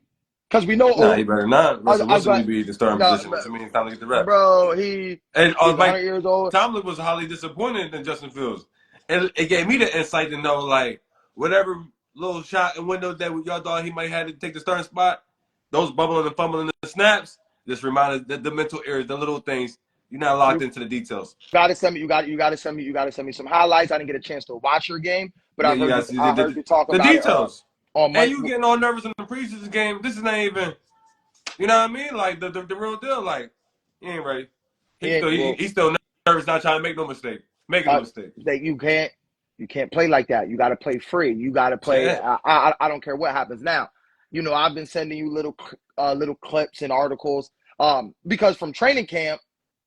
Because we know. Nah, he better not. Russell Wilson will be the starting position. Which means time to get the reps. Bro, he's 100 years old. Tomlin was highly disappointed in Justin Fields. And it gave me the insight to know, like, whatever little shot and window that y'all thought he might have to take the starting spot, those bubbling and fumbling the snaps, just reminded the mental errors, the little things. You're not locked into the details. You gotta send me some highlights. I didn't get a chance to watch your game, but I heard you talk about the details. And you getting all nervous in the preseason game. This is not even, you know what I mean? Like the real deal. Like, he ain't ready. He's still nervous, not trying to make no mistake. Making a mistake. You can't play like that. You got to play free. You got to play. Yeah. I don't care what happens now. I've been sending you little clips and articles because from training camp,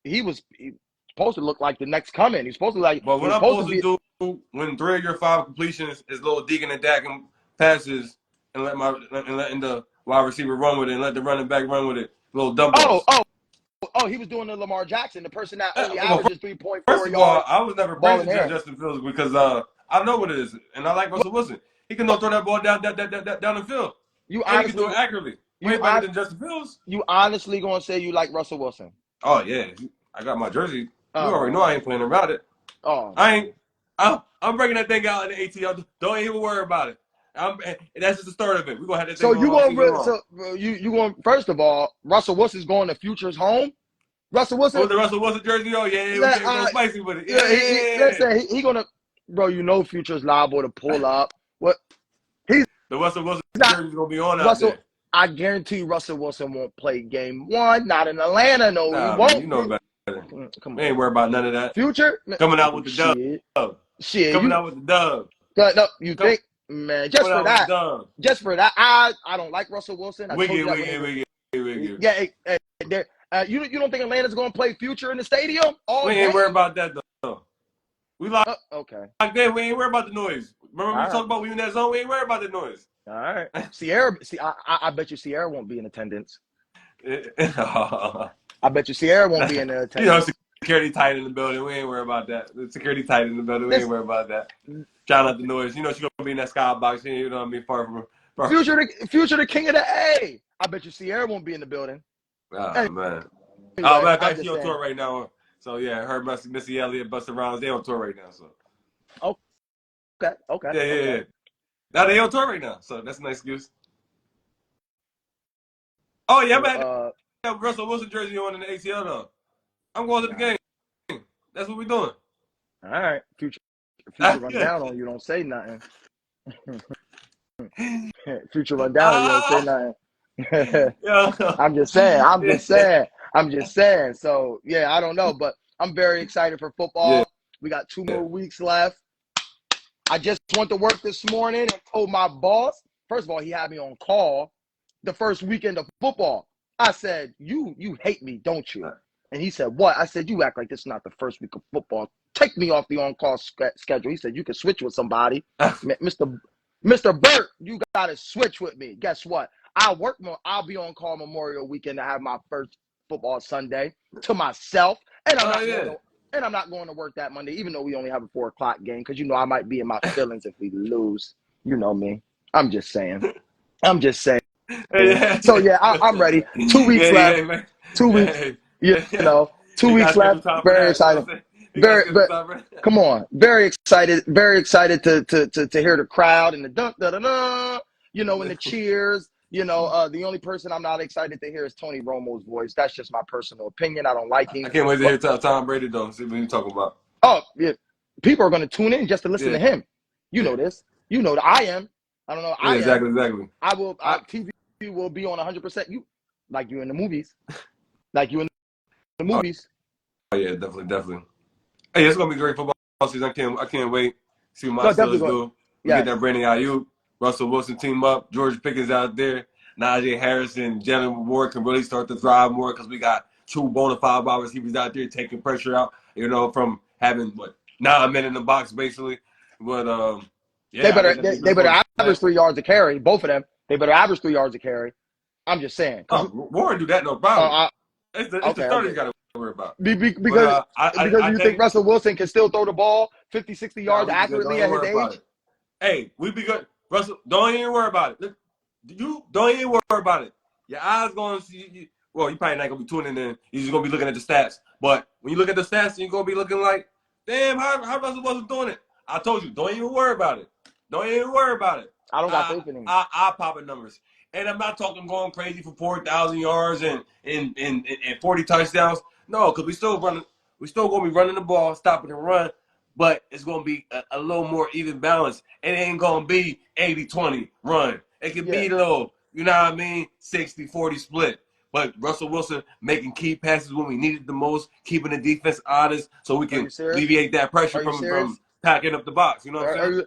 he's supposed to look like the next coming. He's supposed to like. But what I'm supposed to do when 3 of your 5 completions is little Deacon and Dak passes and letting the wide receiver run with it and let the running back run with it, little dump balls. Oh, he was doing the Lamar Jackson, the person that only averages 3.4 yards. First of all, I was never praising Justin Fields because I know what it is, and I like Russell Wilson. He can throw that ball down the field. He can do it accurately. Way better than Justin Fields. You honestly gonna say you like Russell Wilson? Oh yeah, I got my jersey. You already know I ain't playing around it. Oh, I'm breaking that thing out in the ATL. Don't even worry about it. That's just the start of it. We're gonna have that thing. So you going first of all, Russell Wilson's going to Future's home. Russell Wilson. The Russell Wilson jersey. Oh yeah, we're getting spicy with it. Yeah. He gonna, bro. Future's liable to pull up. What? The Russell Wilson jersey's gonna be on out there. I guarantee Russell Wilson won't play game 1. Not in Atlanta. No, he won't. Man, you know better. Come on. We ain't worried about none of that. Future coming out with the dub. Shit. Coming out with the dub. No, you think? Man, just for that, I don't like Russell Wilson. Wiggy. Yeah, you don't think Atlanta's gonna play Future in the stadium? We ain't worried about that though. We like okay. Again, we ain't worried about the noise. Remember we talked about we in that zone. We ain't worried about the noise. All right, Sierra. I bet you Sierra won't be in attendance. I bet you Sierra won't be in attendance. Security tight in the building. We ain't worried about that. The security tight in the building. We ain't worried about that. Shout out the noise. She's gonna be in that skybox. You know what I mean? Far from Future, the king of the A. I bet you Sierra won't be in the building. Oh man. Oh man, she's on tour right now. So yeah, her Missy Elliott, Busta Rhymes, they on tour right now. So. Okay. Yeah. Now they on tour right now, so that's a nice excuse. Oh yeah, man. Have Russell Wilson jersey on in the ATL though. I'm going to the game. That's what we're doing. All right. Future run down on you. Don't say nothing. Future run down on you. Don't say nothing. I'm just saying. So, yeah, I don't know. But I'm very excited for football. Yeah. We got 2 more weeks left. I just went to work this morning and told my boss, first of all, he had me on call the first weekend of football. I said, you hate me, don't you? And he said, what? I said, you act like this is not the first week of football. Take me off the on-call schedule. He said, you can switch with somebody. Mr. Burt, you got to switch with me. Guess what? I'll be on call Memorial Weekend to have my first football Sunday to myself. And I'm not going to work that Monday, even though we only have a 4 o'clock game, because, I might be in my feelings if we lose. You know me. I'm just saying. So, yeah, I'm ready. 2 weeks left. 2 weeks. 2 weeks left. Very excited. Come on. Very excited. Very excited to hear the crowd and the dun da da da. And the cheers. The only person I'm not excited to hear is Tony Romo's voice. That's just my personal opinion. I don't like him. I can't wait to hear Tom Brady, though. See what you're talking about. Oh, yeah. People are going to tune in just to listen to him. You know this. You know that I am. I don't know. Exactly. I will. TV will be on 100%. Like you in the movies. Oh, yeah, definitely. Hey, it's going to be great football season. I can't wait. See what my Steelers do. We get that Brandon Ayuk, Russell Wilson team up, George Pickens out there, Najee Harrison, Jalen Ward can really start to thrive more because we got 2 bona fide wide receivers out there taking pressure out, from having 9 men in the box basically. But they better average 3 yards a carry. Both of them. They better average 3 yards a carry. I'm just saying. Warren do that no problem. It's the starters got to worry about. Because you think Russell Wilson can still throw the ball 50, 60 yards accurately at his age? Hey, we be good. Russell, don't even worry about it. You don't even worry about it. Your eyes going to see you. Well, you probably not going to be tuning in. You're just going to be looking at the stats. But when you look at the stats, you're going to be looking like, damn, how Russell Wilson doing it? I told you, don't even worry about it. Don't even worry about it. I don't got faith in him. I pop in numbers. And I'm not talking going crazy for 4,000 yards and 40 touchdowns. No, because we still going to be running the ball, stopping the run. But it's going to be a little more even balance. It ain't going to be 80-20 run. It could be a little, 60-40 split. But Russell Wilson making key passes when we need it the most, keeping the defense honest so we can alleviate that pressure from packing up the box. You know what I'm saying?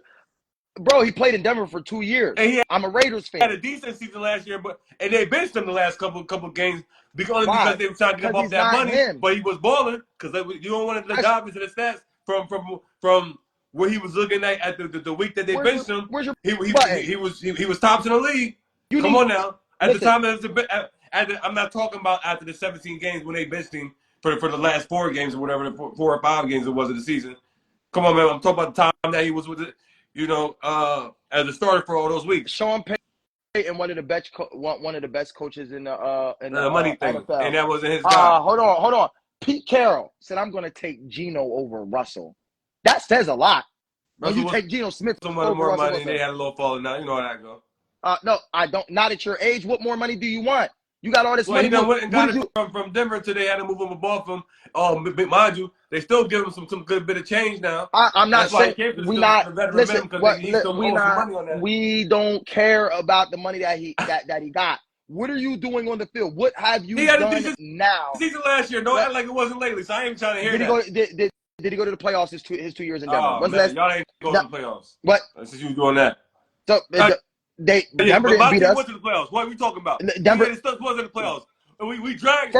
Bro, he played in Denver for 2 years. I'm a Raiders fan. He had a decent season last year, and they benched him the last couple games because they were trying to get up off that money. But he was balling because you don't want to dive into the stats from where he was looking at the week that they benched him. He was tops in the league. Come on now. At the time, I'm not talking about after the 17 games when they benched him for the last 4 games or whatever, the 4 or 5 games it was of the season. Come on, man. I'm talking about the time that he was with it. As a starter for all those weeks. Sean Payton, one of the best coaches in the money thing, NFL. And that wasn't his guy. Hold on. Pete Carroll said, "I'm going to take Geno over Russell." That says a lot. When you take Geno Smith over more Russell money, Wilson. they had a little falling out. You know how that go. No, I don't. Not at your age. What more money do you want? You got all this money. He done went and got it from Denver till they had to move him above him. Mind you, they still give him some good bit of change now. I'm not saying we not listen. We don't care about the money that he got. What are you doing on the field? What have you done now? Season last year. Don't act like it wasn't lately. So I ain't trying to hear that. Did he go to the playoffs his 2 years in Denver? Oh, man, y'all ain't going to the playoffs. What? Since you was doing that. So Denver didn't beat us. Went to the playoffs. What are we talking about? Denver wasn't in the playoffs. We dragged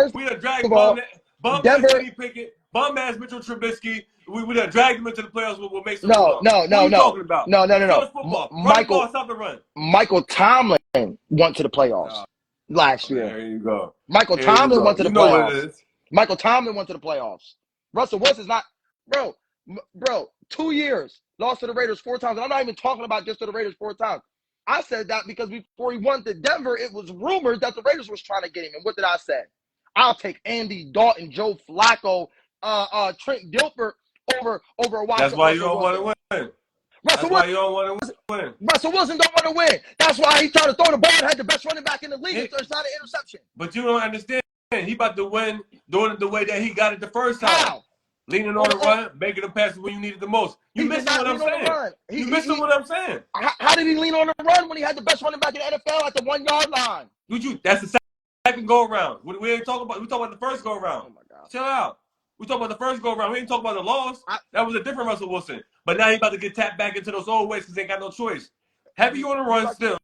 bum Denver, Kenny Pickett, bum ass Mitchell Trubisky. We done dragged him into the playoffs with Mason. No. What are you talking about? No. Michael Tomlin went to the playoffs last year. There you go. Michael Tomlin went to the playoffs. Michael Tomlin went to the playoffs. Russell Wilson's not, bro. 2 years lost to the Raiders 4 times. I'm not even talking about just to the Raiders 4 times. I said that because before he went to Denver, it was rumored that the Raiders was trying to get him. And what did I say? I'll take Andy Dalton, Joe Flacco, Trent Dilfer over Washington. That's why you don't want to win. That's why you don't want to win. Russell Wilson don't want to win. That's why he tried to throw the ball and had the best running back in the league. It's not an interception. But you don't understand. He about to win doing it the way that he got it the first time. How? Leaning on the run, making the passes when you need it the most. You missing what I'm saying. You missing what I'm saying. How did he lean on the run when he had the best running back in the NFL at the 1 yard line? That's the second go around. We ain't talking about. We talking about the first go around. Oh my God. Chill out. We talking about the first go around. We ain't talking about the loss. That was a different Russell Wilson. But now he about to get tapped back into those old ways because they ain't got no choice. Heavy on the run still.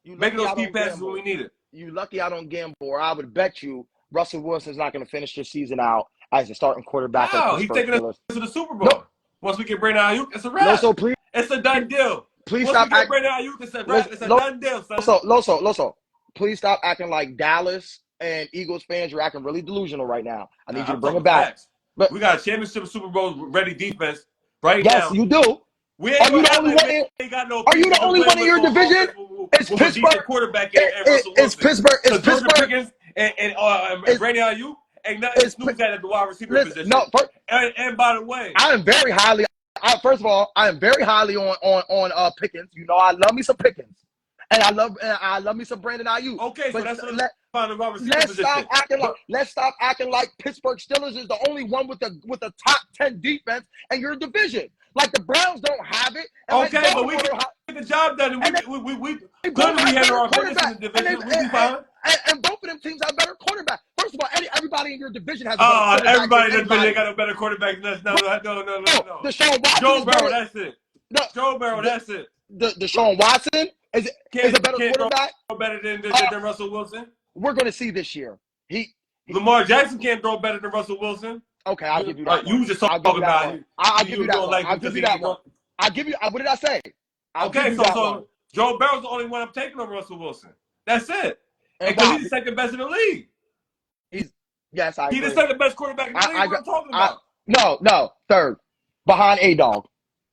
Making those key passes when we need it. You lucky I don't gamble, or I would bet you Russell Wilson's not going to finish this season out as the starting quarterback. No, he's taking us to the Super Bowl. No. Once we get Brandon Ayuk, it's a wrap. Loso, please. It's a done deal. Please Once stop we get Brandon Ayuk, it's a wrap. It's a done deal, son. Loso, please stop acting like Dallas and Eagles fans. You're acting really delusional right now. I need you to bring it back. But we got a championship Super Bowl ready defense right now. Yes, you do. Are you the only one? Are you the only one in your division? It's Pittsburgh. Quarterback it's Pittsburgh. It's Pittsburgh. And Brandon Ayuk ain't nothing to snooze at the wide receiver position. No, and by the way, I am very highly. First of all, I am very highly on Pickens. You know, I love me some Pickens, and I love me some Brandon Ayuk. Okay, so that's let's stop acting like Pittsburgh Steelers is the only one with a top 10 defense in your division. Like the Browns don't have it. Okay, but we get the job done. We clearly handle our business in the division. We be fine. And both of them teams have better quarterback. First of all, everybody in your division has a better quarterback. Everybody in the division got a better quarterback than us. No. Deshaun Watson. Joe Burrow, that's it. Joe Burrow, that's it. Deshaun Watson is a better quarterback. Better than Russell Wilson. We're going to see this year. Lamar Jackson can't throw better than Russell Wilson. Okay, I'll give you that. You just talking about it. I'll give you that one. I'll give you that one. I'll give you. What did I say? Okay, so Joe Burrow's the only one I'm taking over Russell Wilson. That's it. Because he's the second best in the league. Yes, I agree. He's the second best quarterback in the league. What I'm talking about? No, third. Behind A-Dog.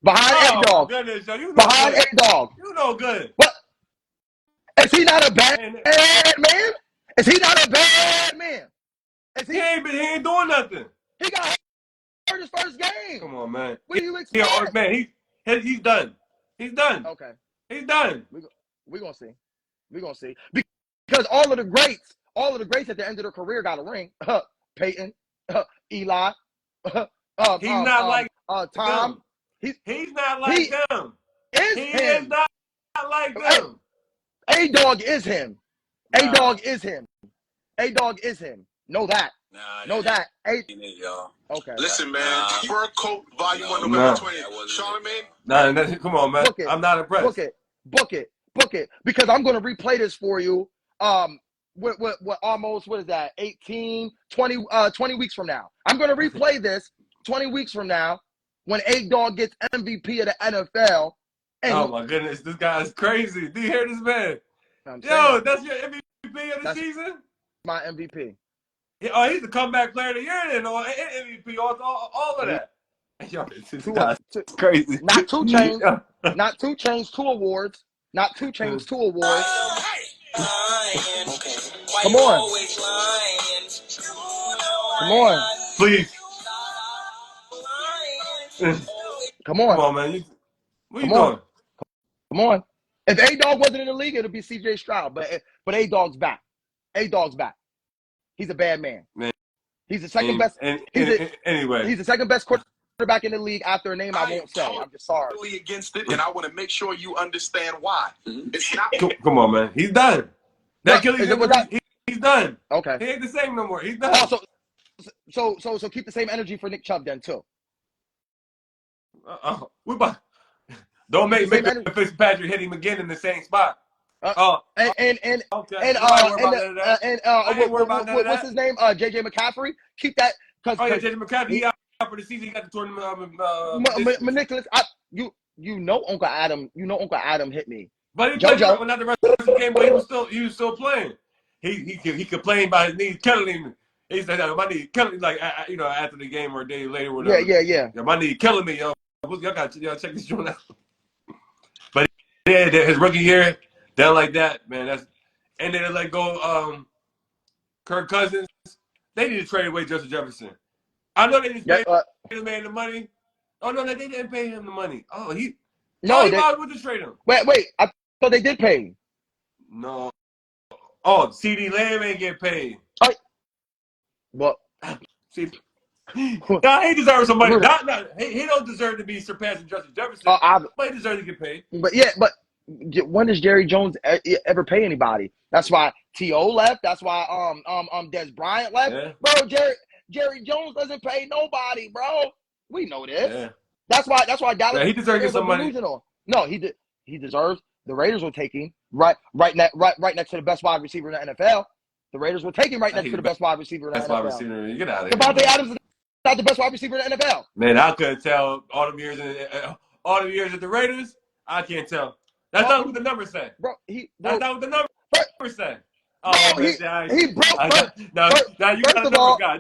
Behind A-Dog. Goodness, behind A-Dog. You know good. What? Is he not a bad man? Is he not a bad man? He ain't doing nothing. He got hurt his first game. Come on, man. What do you expect? Man, he's done. He's done. Okay. He's done. We're going to see. We're going to see. Because all of the greats at the end of their career got a ring. Peyton, Eli, he's not like Tom. He's not like them. He is not like them. A-Dog is him. A-Dog is him. A-Dog is him. Know that. Know that. Okay. Listen, man. Fur Coat, Volume 1, November 20th. Charlamagne? Come on, man. I'm not impressed. Book it. Because I'm going to replay this for you. What almost, what is that? 18, 20 weeks from now. I'm going to replay this 20 weeks from now when A-Dog gets MVP of the NFL. And oh, my goodness. This guy is crazy. Do you hear this man? Yo, that's your MVP of the season? My MVP. Oh, he's the comeback player of the year then. MVP, all of that. Yo, this guy's crazy. Not 2 Chainz. Not 2 Chainz, 2 awards. Not 2 Chainz, 2 awards. Come on. Please. Come on. Come on, man. What you doing? Come on. If A-Dog wasn't in the league, it'd be C.J. Stroud. But A-Dog's back. A-Dog's back. He's a bad man. He's the second best. Anyway, he's the second best quarterback in the league after a name I won't say. I'm just sorry. Totally against it, and I want to make sure you understand why. It's not. Come on, man. He's done. He's done. Okay. He ain't the same no more. He's done. So keep the same energy for Nick Chubb then too. Don't make Fitzpatrick hit him again in the same spot. What's his name? JJ McCaffrey. Keep that. JJ McCaffrey. He out for the season. He got the tournament. Nicholas, you know Uncle Adam. You know Uncle Adam hit me. But he played not the rest of the game, but he was still playing. He complained about his knees killing him. He said, "My knee killing me," like after the game or a day later, whatever. Yeah. My knee killing me, yo. Y'all gotta check this joint out. But yeah, his rookie year. Down like that, man. And then they let go Kirk Cousins. They need to trade away Justin Jefferson. I know they just paid the man the money. Oh no, they didn't pay him the money. He might as well just trade him. Wait. I thought they did pay him. No. Oh, CD Lamb ain't get paid. Well, see, nah, he deserves some money. He don't deserve to be surpassing Justin Jefferson. But he deserves to get paid. But when does Jerry Jones ever pay anybody? That's why T.O. left. That's why Des Bryant left. Yeah. Bro, Jerry Jones doesn't pay nobody, bro. We know this. Yeah. That's why Dallas Man, he deserves to get some money. delusional. No, he deserves. The Raiders were taking right next to the best wide receiver in the NFL. The Raiders were taking right next to the best wide receiver in the Best wide NFL. receiver. You get out of here. Devontae Adams is not the best wide receiver in the NFL. Man, I couldn't tell all the years at the Raiders. I can't tell. That's not what the numbers say. Bro, That's not what the numbers say. Oh, bro, man, he broke. Now you got a numbers guy.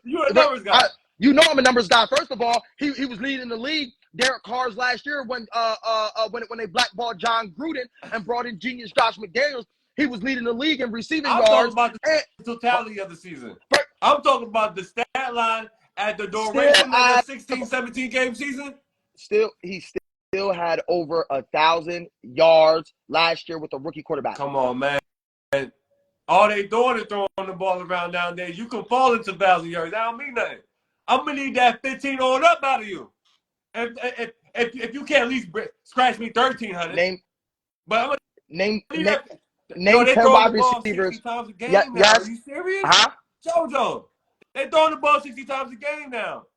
You a numbers guy. You know I'm a numbers guy. First of all, he was leading the league. Derek Carr's last year when they blackballed John Gruden and brought in genius Josh McDaniels, he was leading the league in receiving yards. I'm talking about the totality of the season. I'm talking about the stat line at the duration of the 16, 17 game season. He still had over 1,000 yards last year with a rookie quarterback. Come on, man. All they doing is throwing the ball around down there. You can fall into 1,000 yards. That don't mean nothing. I'm gonna need that 15 on up out of you. If you can't at least scratch me 1,300. Name 10 10 wide receivers. Times a game Yes. now. Are you serious? Huh? JoJo, they throwing the ball 60 times a game now.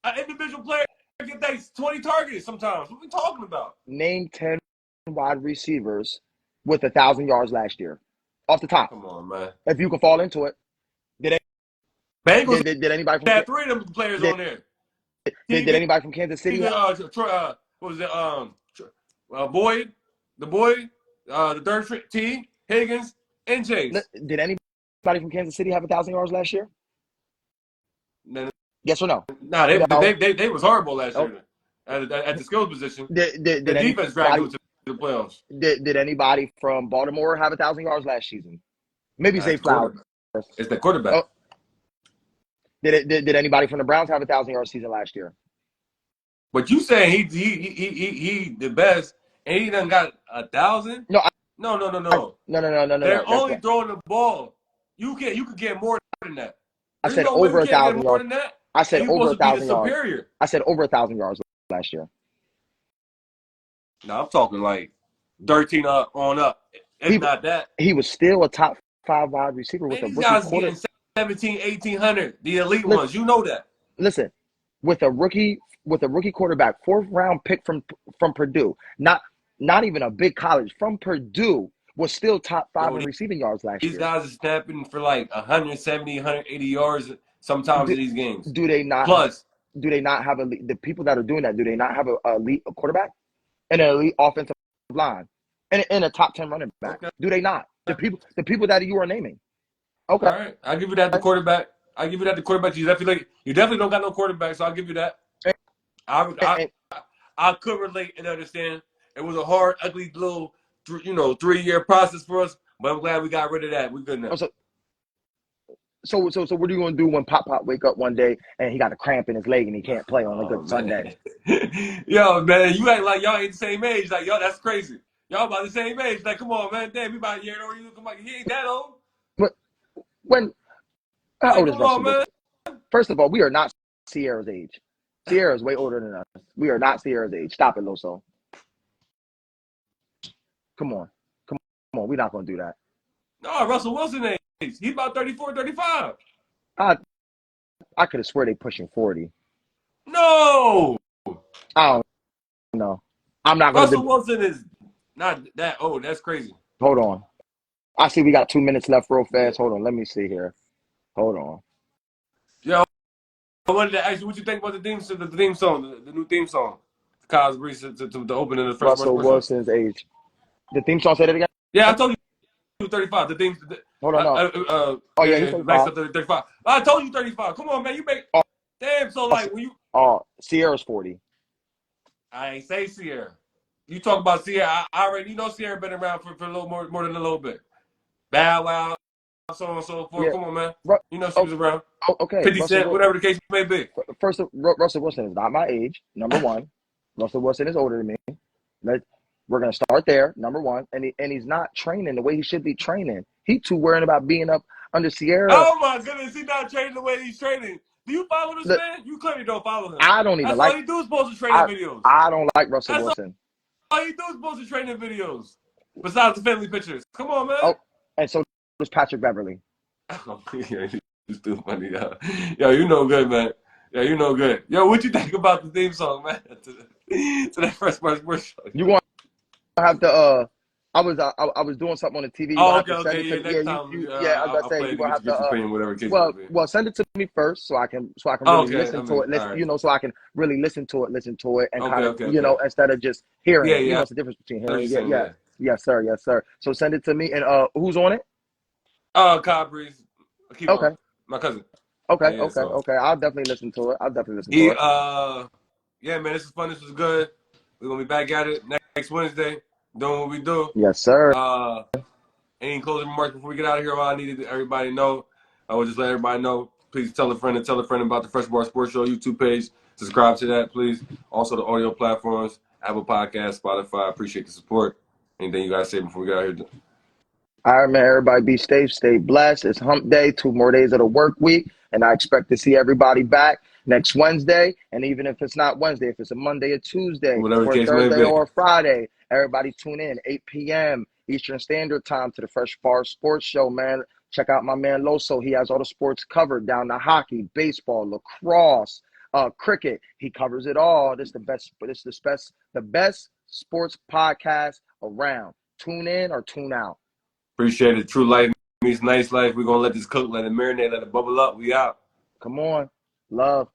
An individual player gets 20 targets sometimes. What are we talking about? Name 10 wide receivers with 1,000 yards last year. Off the top. Come on, man. If you can fall into it. Bengals Did anybody from had 3 of them players on there. Did anybody from Kansas City? What was it? Boyd, the third team, Higgins, and Chase. Did anybody from Kansas City have 1,000 yards last year? No. Yes or no? Nah, they was horrible last year at the skills position. Did the defense dragged them to the playoffs. Did anybody from Baltimore have 1,000 yards last season? Maybe Zay Flowers. It's the quarterback. Oh. Did anybody from the Browns have 1,000 yard season last year? But you saying he the best and he done got 1,000? No. No. They're only throwing the ball. You could get more than that. I said over 1,000 yards. I said over 1,000 yards. Superior. I said over 1,000 yards last year. No, I'm talking like 13 on up. It's not that. He was still a top 5 wide receiver with a rookie quarterback. 17, 1,800, the elite ones. You know that. Listen, with a rookie quarterback, 4th round pick from Purdue, not even a big college, from Purdue, was still top 5 in receiving yards last year. These guys are snapping for like 170, 180 yards sometimes in these games. Do they not? Plus, do they not have the people that are doing that? Do they not have an elite quarterback and an elite offensive line and a top 10 running back? Okay. Do they not? The people that you are naming. Okay. All right. I'll give you that the quarterback. You definitely don't got no quarterback, so I'll give you that. I could relate and understand. It was a hard, ugly little 3-year process for us, but I'm glad we got rid of that. We're good now. So what are you gonna do when Pop wake up one day and he got a cramp in his leg and he can't play on a good Sunday? Yo, man, you act like y'all ain't the same age. Like, yo, that's crazy. Y'all about the same age. Like, come on, man. Damn, we about a year older. Come on, he ain't that old. How old is Russell Wilson? First of all, we are not Sierra's age. Sierra is way older than us. We are not Sierra's age. Stop it, Loso. Come on. We're not going to do that. No, Russell Wilson age. He's about 34, 35. I could have swear they pushing 40. No. I don't know. I'm not going to. Russell Wilson is not that old. That's crazy. Hold on. I see we got 2 minutes left real fast. Hold on. Let me see here. Hold on. Yo, I wanted to ask you what you think about the theme song, the new theme song. Kyle's Breeze to the opening of the first Russell Wilson's age. The theme song, say that again? Yeah, I told you 35. The theme. Hold on. He's 35. I told you 35. Come on, man. You make. Damn, so like when you. Sierra's 40. I ain't say Sierra. You talk about Sierra. I already Sierra been around for a little more than a little bit. Bow Wow. So on and so forth. Yeah. Come on, man. She was around. Okay. 50 Cent, whatever the case may be. First, Russell Wilson is not my age, number one. Russell Wilson is older than me. We're going to start there, number one. And he's not training the way he should be training. He's too worried about being up under Sierra. Oh, my goodness. He's not training the way he's training. Do you follow this man? You clearly don't follow him. I don't even That's all he do is post his training videos. I don't like Russell Wilson. All he do is post his training videos. Besides the family pictures. Come on, man. Oh, and so does Patrick Beverly. It's too funny, yo. Yo, you know good, man. Yeah, you know good. Yo, what you think about the theme song, man? To that Fresh Sports Sports Show. You want to have to I was doing something on the TV. You Oh, gonna have okay, to send okay, it yeah. to me. Next Yeah, time, yeah. I was I'll gonna say play it you to gonna have get to your opinion, whatever the case well, may be. send it to me first so I can Oh, really okay. listen I to mean, it. all right. So I can really listen to it and Okay, kind of okay, okay. instead of just hearing Yeah, it. yeah. It's the difference between I know what hearing. you're saying, yeah. Yes, sir. Yes, sir. So send it to me and who's on it? Kyle Breeze. Keep Okay, on. My cousin. okay, Yeah, okay, so okay. I'll definitely listen to it. he yeah, man, this is fun. This was good. We're gonna be back at it next Wednesday, doing what we do. Yes, sir. Any closing remarks before we get out of here? All I needed everybody to know. I would just let everybody know. Please tell a friend about the Fresh Bar Sports Show YouTube page. Subscribe to that, please. Also, the audio platforms, Apple Podcasts, Spotify. Appreciate the support. Anything you guys say before we get out of here? All right, man. Everybody be safe, stay blessed. It's hump day, 2 more days of the work week. And I expect to see everybody back next Wednesday. And even if it's not Wednesday, if it's a Monday or Tuesday Whatever the or a case may Thursday be. or a Friday, everybody tune in, 8 p.m. Eastern Standard Time to the Fresh Bar Sports Show, man. Check out my man Loso. He has all the sports covered down to hockey, baseball, lacrosse, cricket. He covers it all. This the best sports podcast around. Tune in or tune out. Appreciate it. True life means nice life. We're going to let this cook, let it marinate, let it bubble up. We out. Come on. Love.